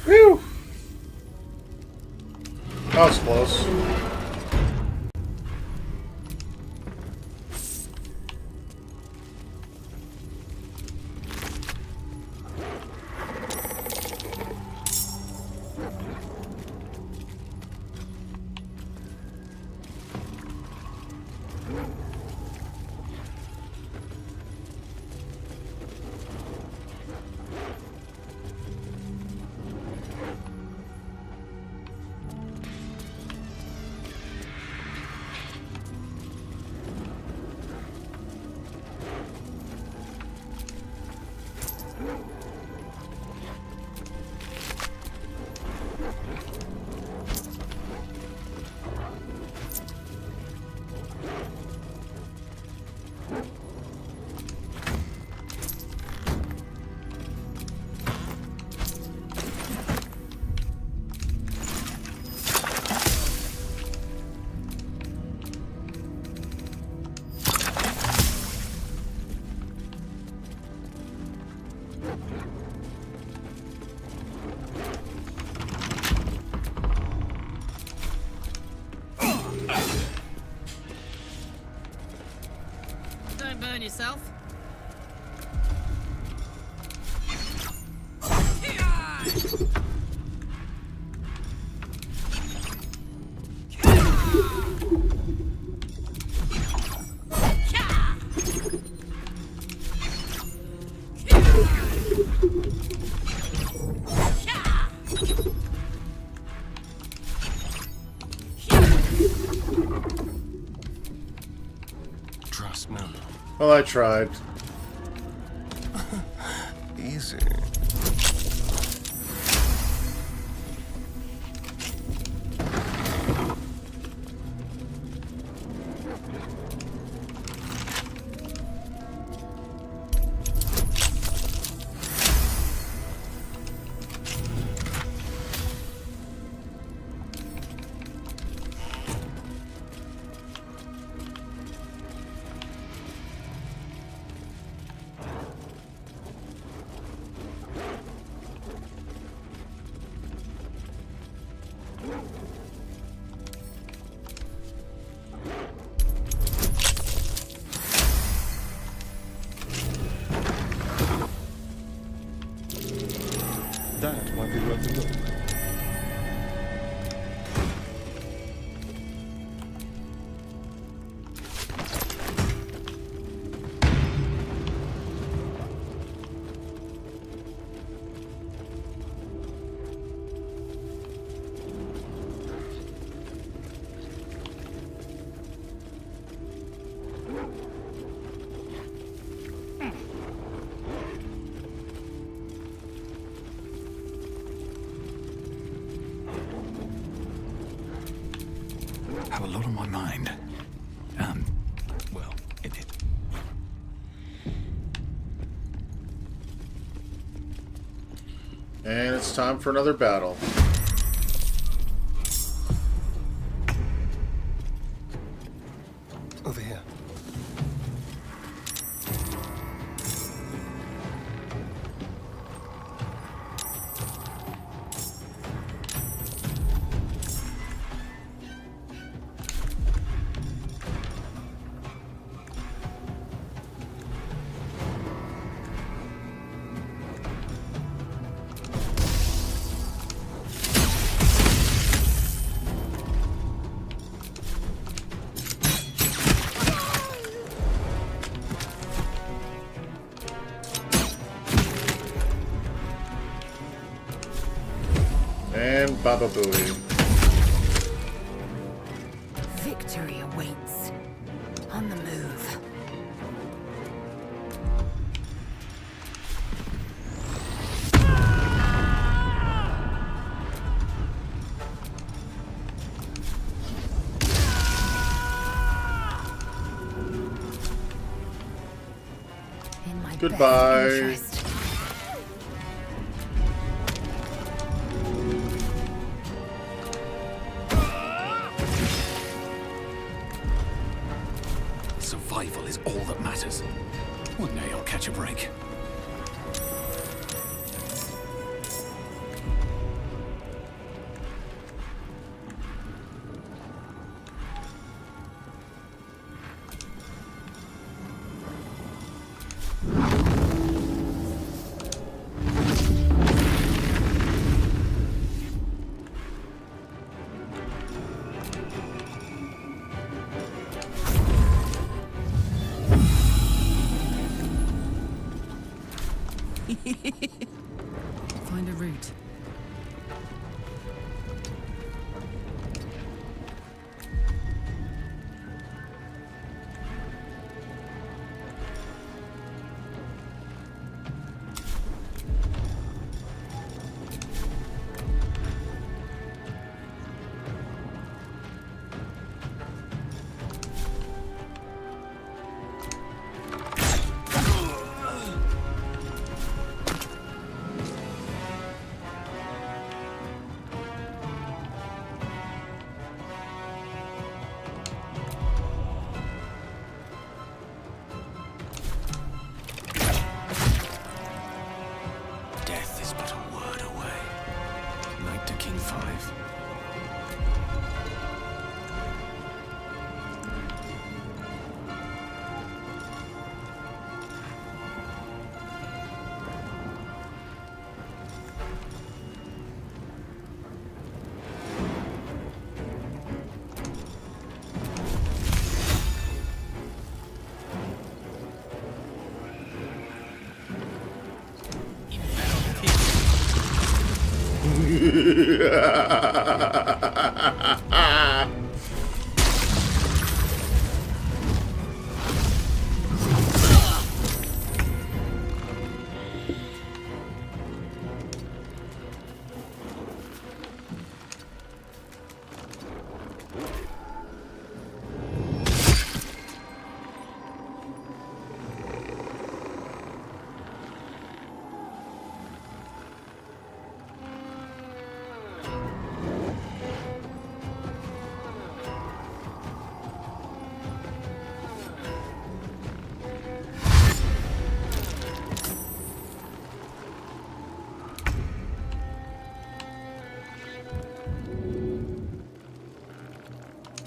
Whew! That was close. Don't burn yourself. Trust me. Well, I tried. Easy. That might be worth a look. Have a lot on my mind. Well, it did. And it's time for another battle. Over here. And Baba Booey. Victory awaits. On the move. Goodbye. interest. Survival is all that matters. One day I'll catch a break. Find a route. Death is but a word away. Knight to King 5.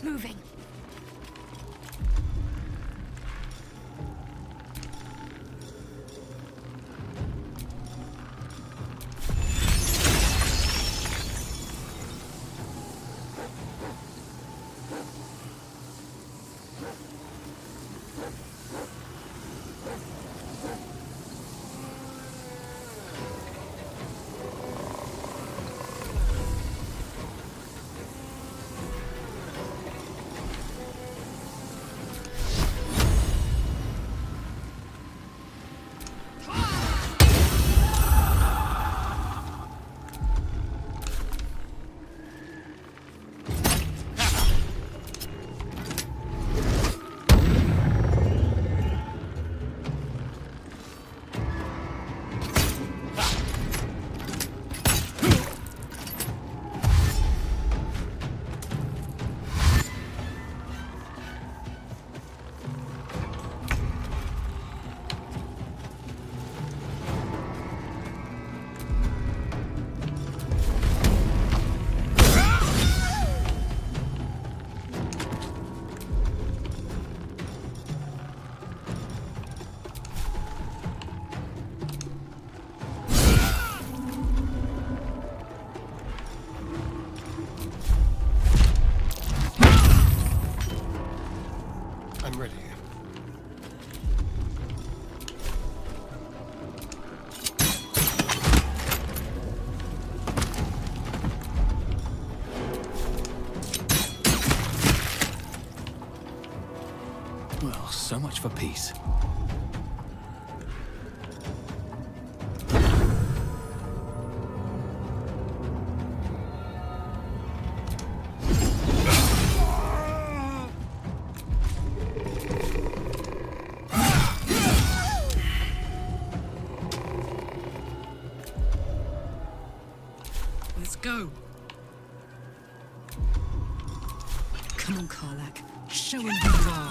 Moving. I'm ready. Well, so much for peace. go. Come on, Karlak. Show him who you are.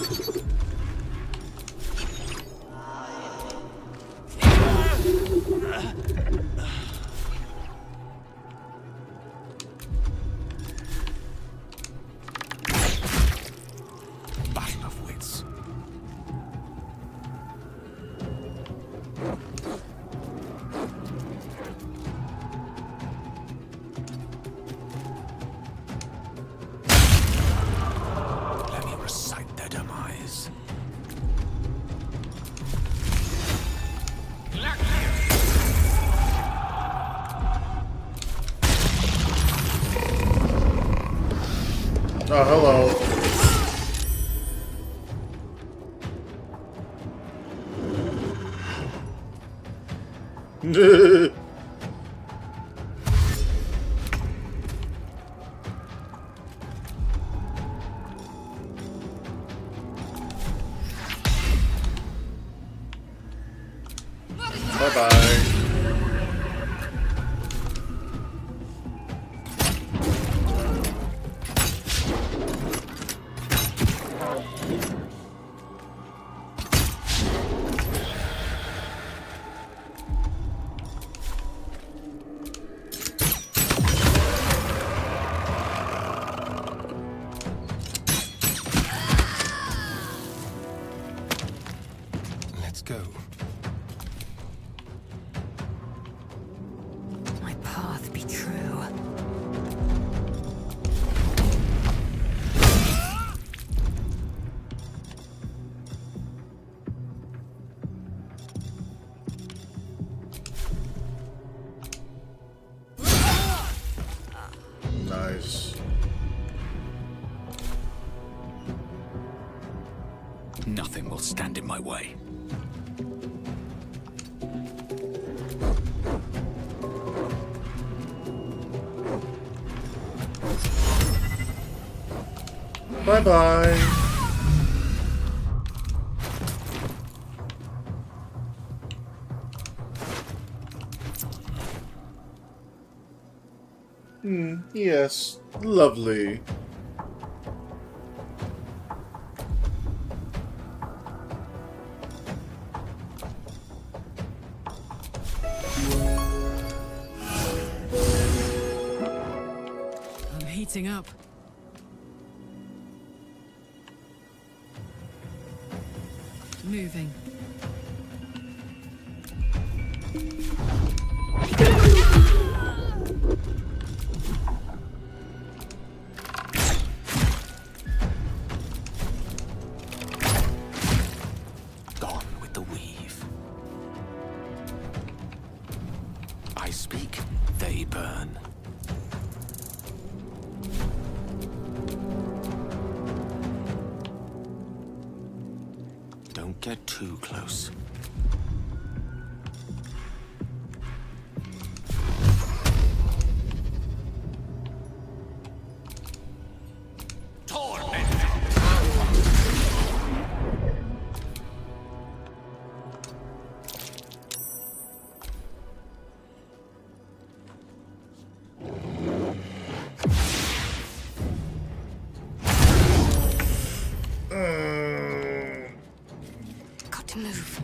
Battle of wits. Let me recite their demise. Oh, hello. Bye-bye. Let's go. My path be true. Nice. Nothing will stand in my way. Bye-bye. Yes. Lovely. I'm heating up. Moving. Gone with the weave. I speak, they burn. Don't get too close. Got to move.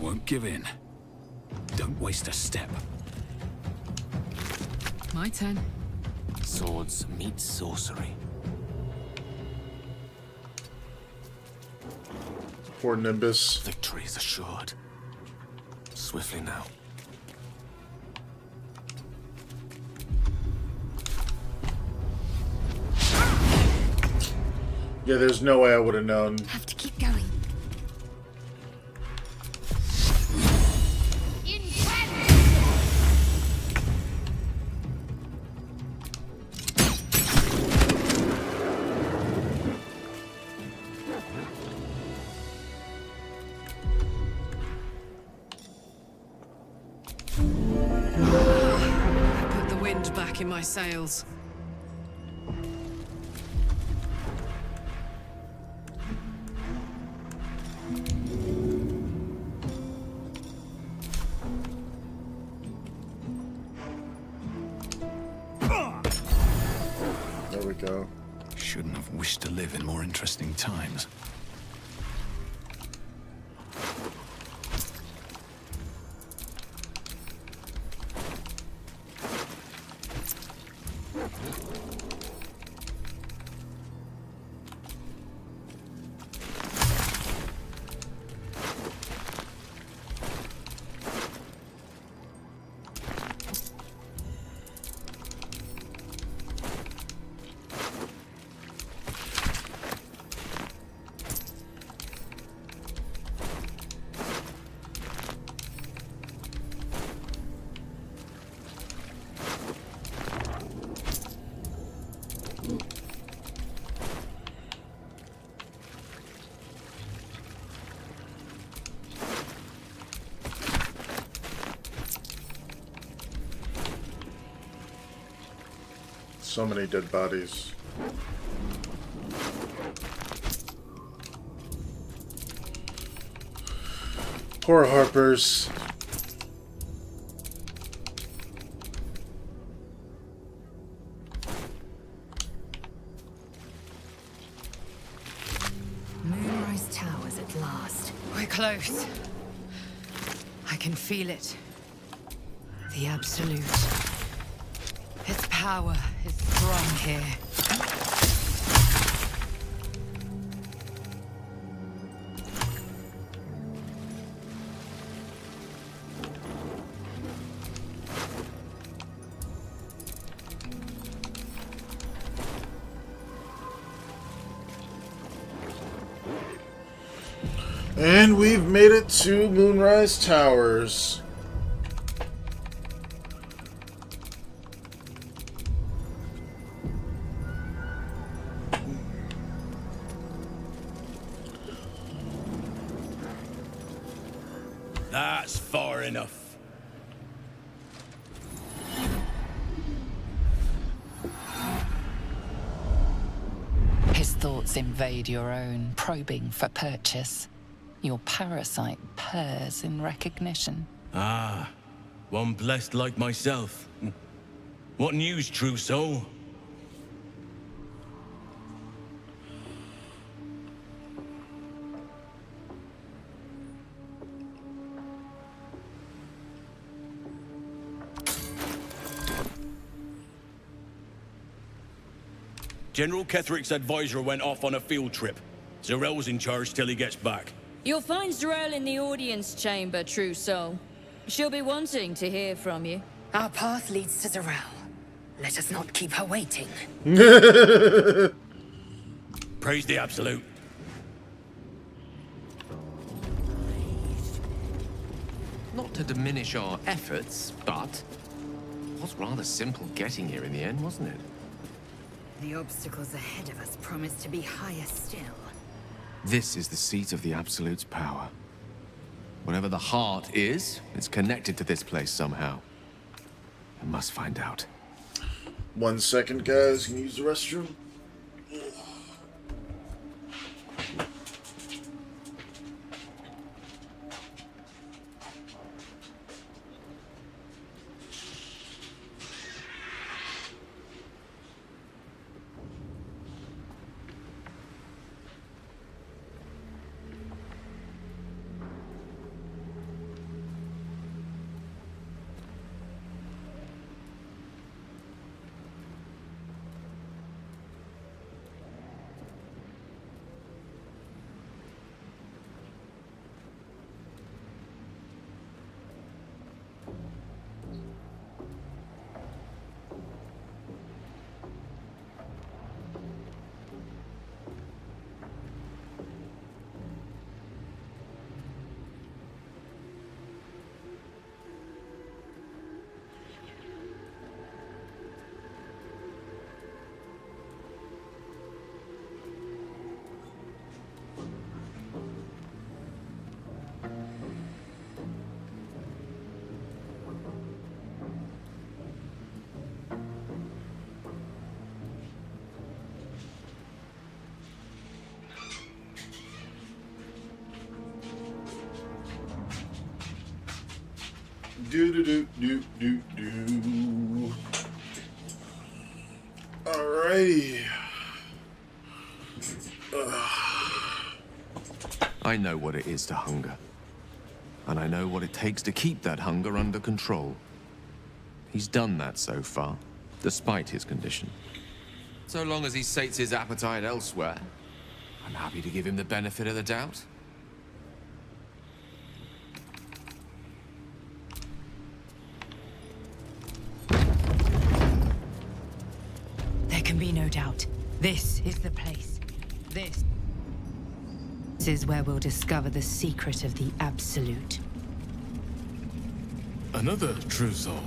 won't give in. Don't waste a step. My turn. Swords meet sorcery. Poor Nimbus. Victory is assured. Swiftly now. Yeah, there's no way I would have known. Have to keep going. Put the wind back in my sails. There we go. Shouldn't have wished to live in more interesting times. So many dead bodies. Poor Harpers. Moonrise Towers at last. We're close. I can feel it. The Absolute. Its power is strong here. And we've made it to Moonrise Towers. That's far enough. His thoughts invade your own, probing for purchase. Your parasite purrs in recognition. Ah, one blessed like myself. What news, true soul? General Ketherick's advisor went off on a field trip. Zarel's in charge till he gets back. You'll find Zarel in the audience chamber, true soul. She'll be wanting to hear from you. Our path leads to Zarel. Let us not keep her waiting. Praise the Absolute. Not to diminish our efforts, but it was rather simple getting here in the end, wasn't it? The obstacles ahead of us promise to be higher still. This is the seat of the Absolute's power. Whatever the heart is, it's connected to this place somehow. I must find out. 1 second, guys. Can you use the restroom? Do do do do do do. Alrighty. I know what it is to hunger. And I know what it takes to keep that hunger under control. He's done that so far, despite his condition. So long as he sates his appetite elsewhere, I'm happy to give him the benefit of the doubt. There can be no doubt. This is the place. This is where we'll discover the secret of the Absolute. Another true soul.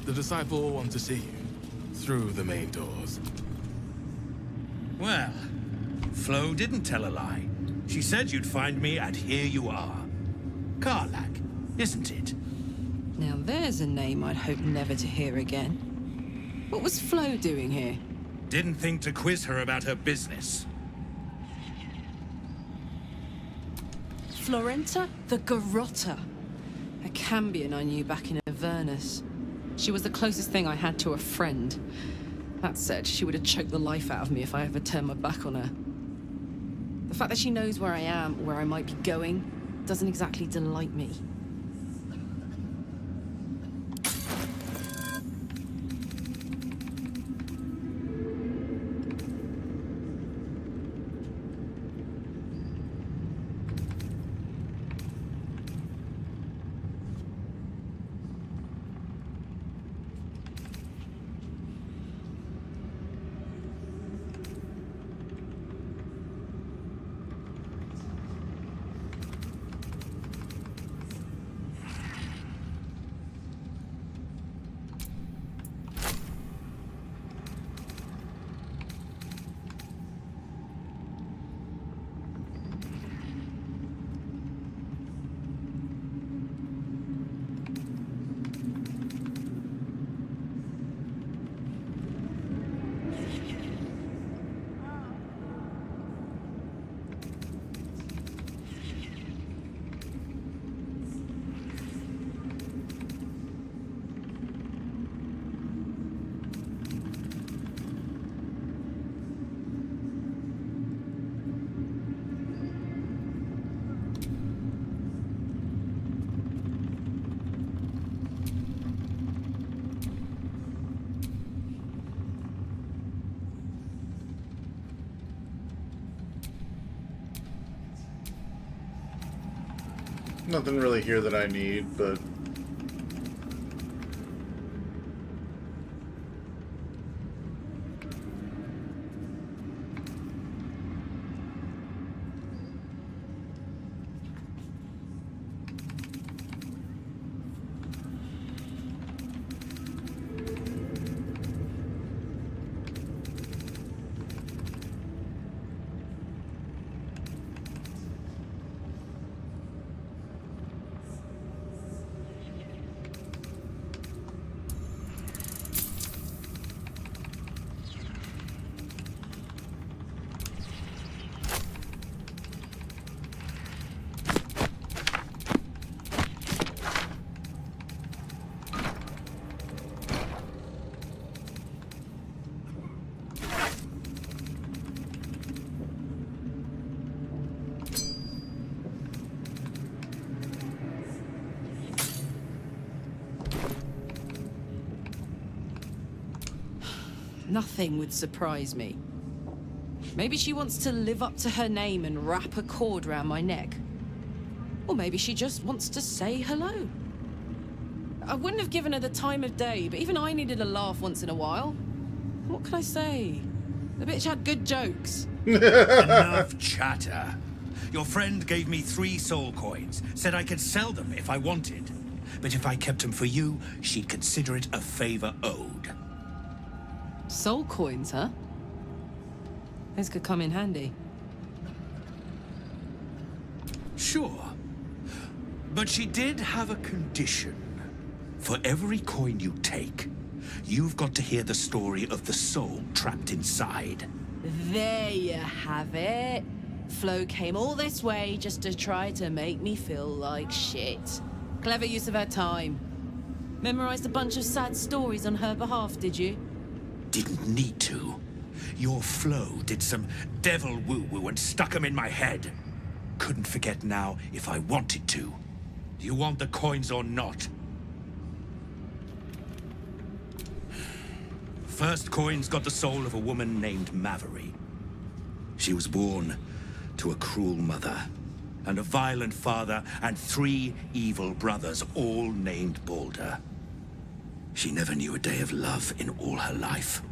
The disciple will want to see you through the main doors. Well, Flo didn't tell a lie. She said you'd find me, and here you are. Karlach, isn't it? Now there's a name I'd hope never to hear again. What was Flo doing here? Didn't think to quiz her about her business. Florenta the Garotta. A Cambion I knew back in Avernus. She was the closest thing I had to a friend. That said, she would have choked the life out of me if I ever turned my back on her. The fact that she knows where I am, where I might be going, doesn't exactly delight me. Nothing really here that I need, but... Nothing would surprise me. Maybe she wants to live up to her name and wrap a cord around my neck. Or maybe she just wants to say hello. I wouldn't have given her the time of day, but even I needed a laugh once in a while. What can I say? The bitch had good jokes. Enough chatter. Your friend gave me 3 soul coins, said I could sell them if I wanted. But if I kept them for you, she'd consider it a favor owed. Soul coins, huh? Those could come in handy. Sure. But she did have a condition. For every coin you take, you've got to hear the story of the soul trapped inside. There you have it. Flo came all this way just to try to make me feel like shit. Clever use of her time. Memorized a bunch of sad stories on her behalf, did you? Didn't need to. Your flow did some devil woo-woo and stuck 'em in my head. Couldn't forget now if I wanted to. Do you want the coins or not? First coin's got the soul of a woman named Mavery. She was born to a cruel mother, and a violent father, and 3 evil brothers, all named Baldur. She never knew a day of love in all her life.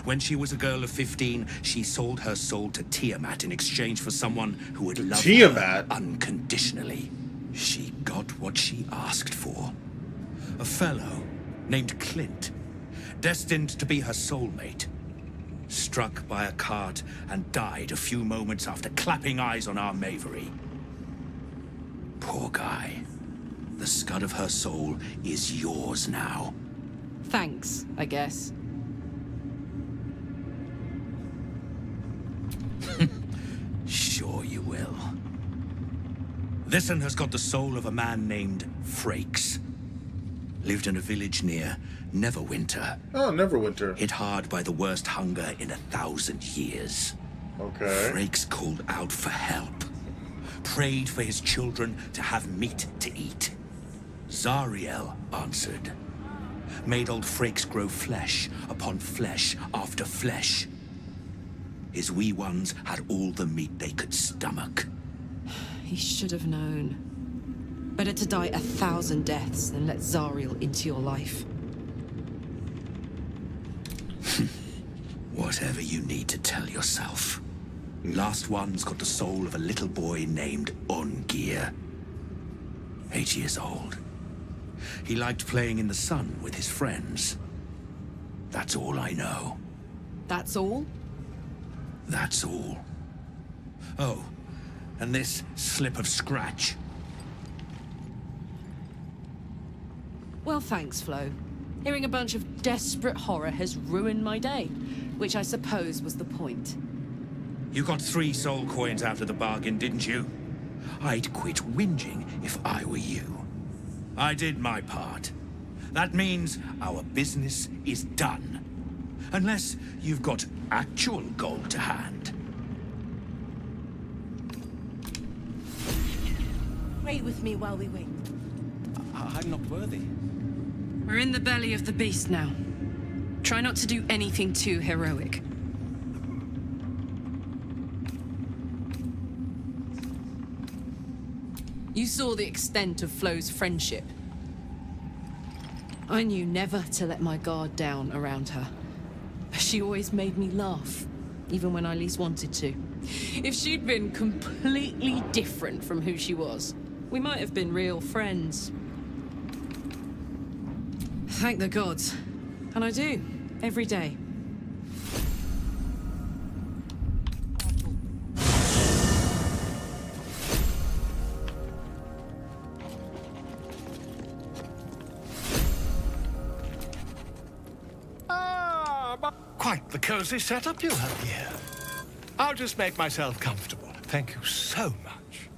When she was a girl of 15, she sold her soul to Tiamat in exchange for someone who would love her unconditionally. She got what she asked for. A fellow named Clint, destined to be her soulmate, struck by a cart and died a few moments after clapping eyes on our Mavery. Poor guy. The scud of her soul is yours now. Thanks, I guess. Sure you will. This one has got the soul of a man named Frakes. Lived in a village near Neverwinter. Oh, Neverwinter. Hit hard by the worst hunger in 1,000 years. Okay. Frakes called out for help. Prayed for his children to have meat to eat. Zariel answered. Made old Frakes grow flesh upon flesh after flesh. His wee ones had all the meat they could stomach. He should have known. Better to die 1,000 deaths than let Zariel into your life. Whatever you need to tell yourself. Last one's got the soul of a little boy named Ungir. 8 years old. He liked playing in the sun with his friends. That's all I know. That's all? That's all. Oh, and this slip of scratch. Well, thanks, Flo. Hearing a bunch of desperate horror has ruined my day, which I suppose was the point. You got 3 soul coins out of the bargain, didn't you? I'd quit whinging if I were you. I did my part. That means our business is done. Unless you've got actual gold to hand. Pray with me while we wait. I'm not worthy. We're in the belly of the beast now. Try not to do anything too heroic. You saw the extent of Flo's friendship. I knew never to let my guard down around her. She always made me laugh, even when I least wanted to. If she'd been completely different from who she was, we might have been real friends. Thank the gods. And I do, every day. Quite the cozy setup you have here. I'll just make myself comfortable. Thank you so much.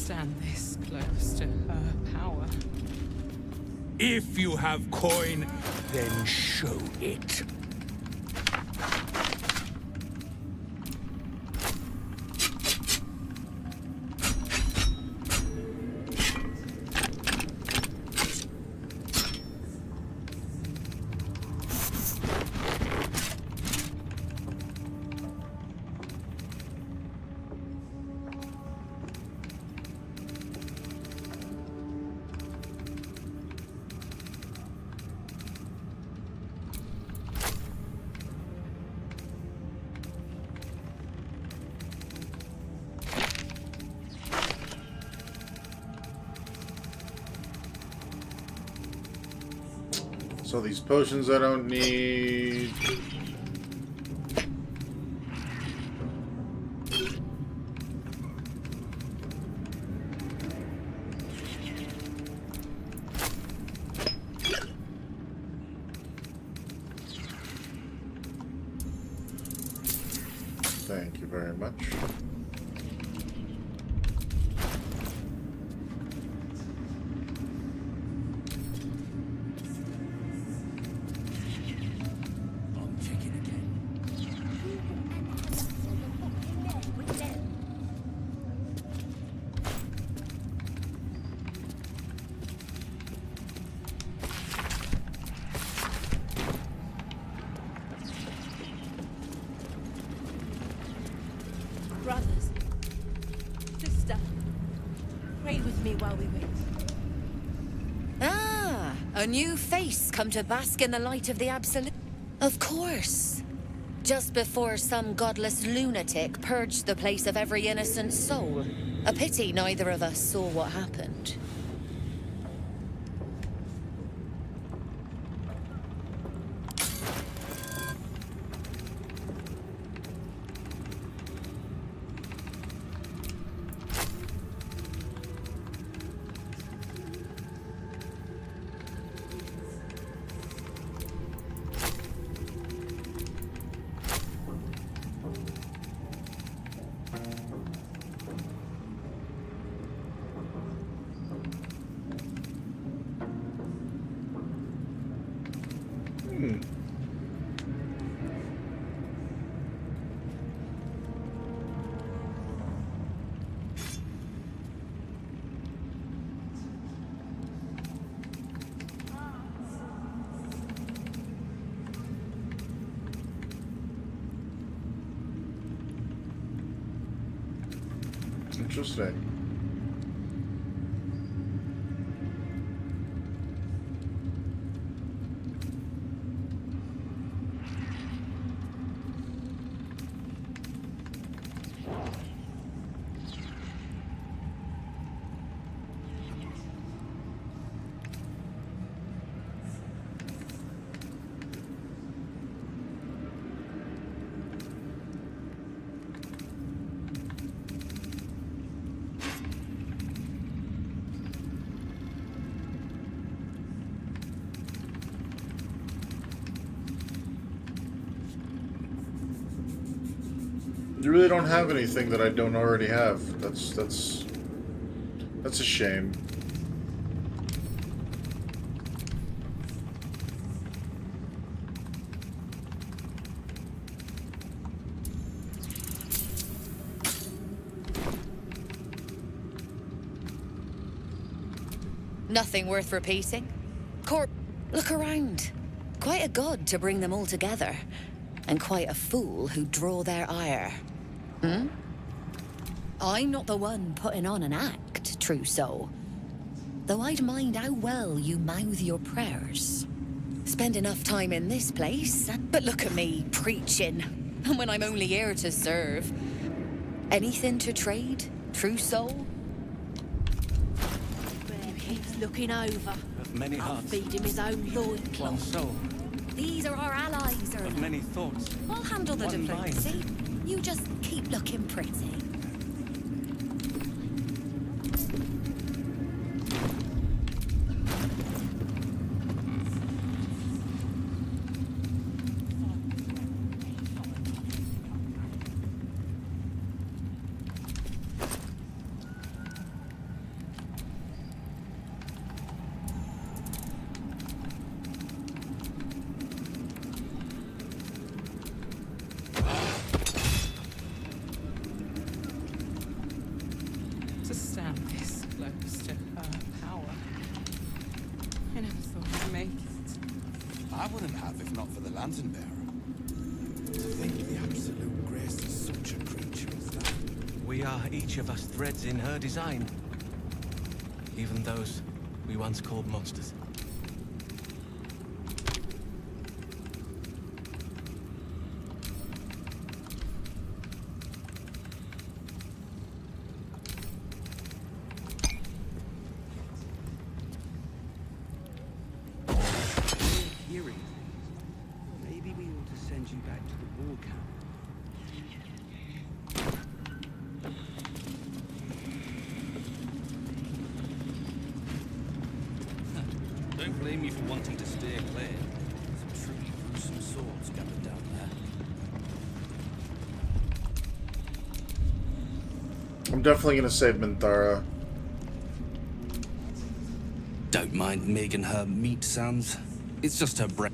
stand this close to her power. If you have coin, then show it. So these potions I don't need. Thank you very much. Brothers, sister, pray with me while we wait. Ah, a new face come to bask in the light of the Absolute. Of course. Just before some godless lunatic purged the place of every innocent soul. A pity neither of us saw what happened. Interesting. You really don't have anything that I don't already have. That's a shame. Nothing worth repeating. Look around. Quite a god to bring them all together. And quite a fool who'd draw their ire. Hmm? I'm not the one putting on an act, true soul. Though I'd mind how well you mouth your prayers. Spend enough time in this place, but look at me, preaching. And when I'm only here to serve. Anything to trade, true soul? He keeps looking over. Of many I'll hearts, feed him his own loincloth. one soul. These are our allies, Of Erla. many thoughts, I'll handle the one mind. diplomacy. You just keep looking pretty. lantern bearer. To think the absolute grace of such a creature as that. We are each of us threads in her design. Even those we once called monsters. Hearing things. Maybe we ought to send you back to the war camp. Don't blame me for wanting to steer clear. Some truly gruesome swords gathered down there. I'm definitely gonna save Minthara. Don't mind Mig and her meat sounds. It's just her breath.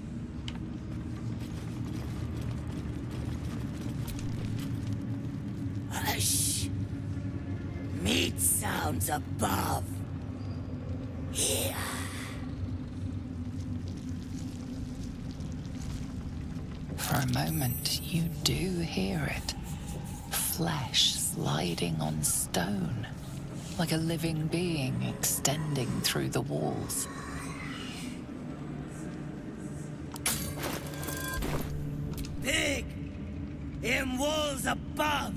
Hush! Meat sounds above. Here. For a moment, you do hear it. Flesh sliding on stone, like a living being extending through the walls. Big! In walls above!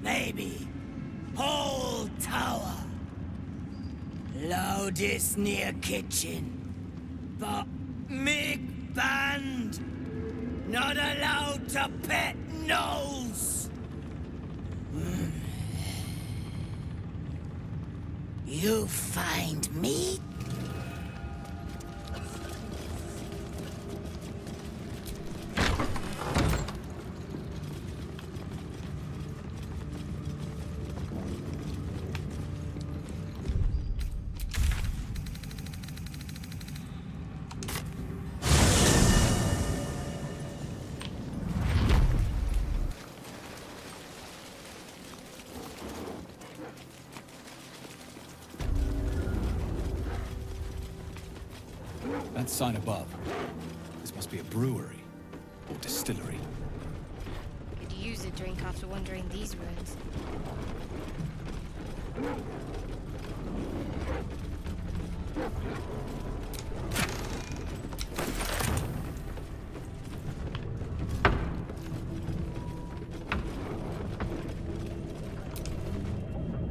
Maybe whole tower. Loudest near kitchen. But Mig banned! Not allowed to pet nose! You find meat? That sign above. This must be a brewery or distillery. Could use a drink after wandering these ruins.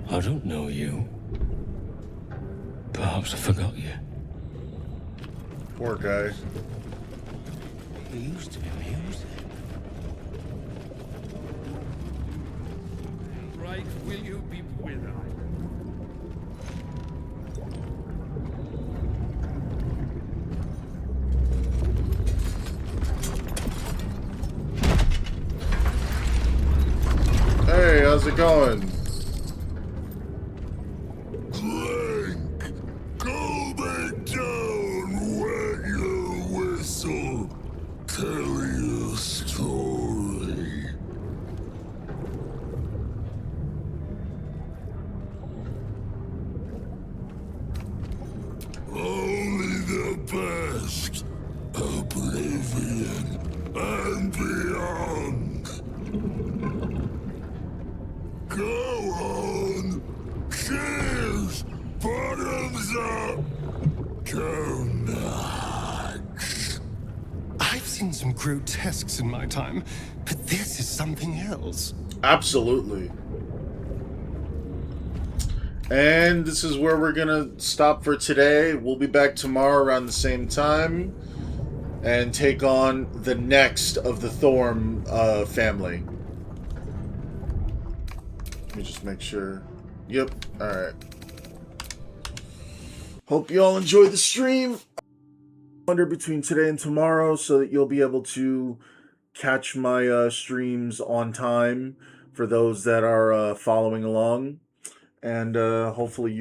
I don't know you. Perhaps I forgot you. Poor guy. He used to be music. Right, will you be with us? Hey, how's it going? Go back down, wet your whistle, tell your story. Only the best, oblivion and beyond. Go on, cheers, bottoms up. Go nuts. I've seen some grotesques in my time, but this is something else. Absolutely. And this is where we're gonna stop for today. We'll be back tomorrow around the same time and take on the next of the Thorm family. Let me just make sure. Yep. Alright. Hope you all enjoy the stream. Wonder between today and tomorrow so that you'll be able to catch my streams on time for those that are following along. And hopefully you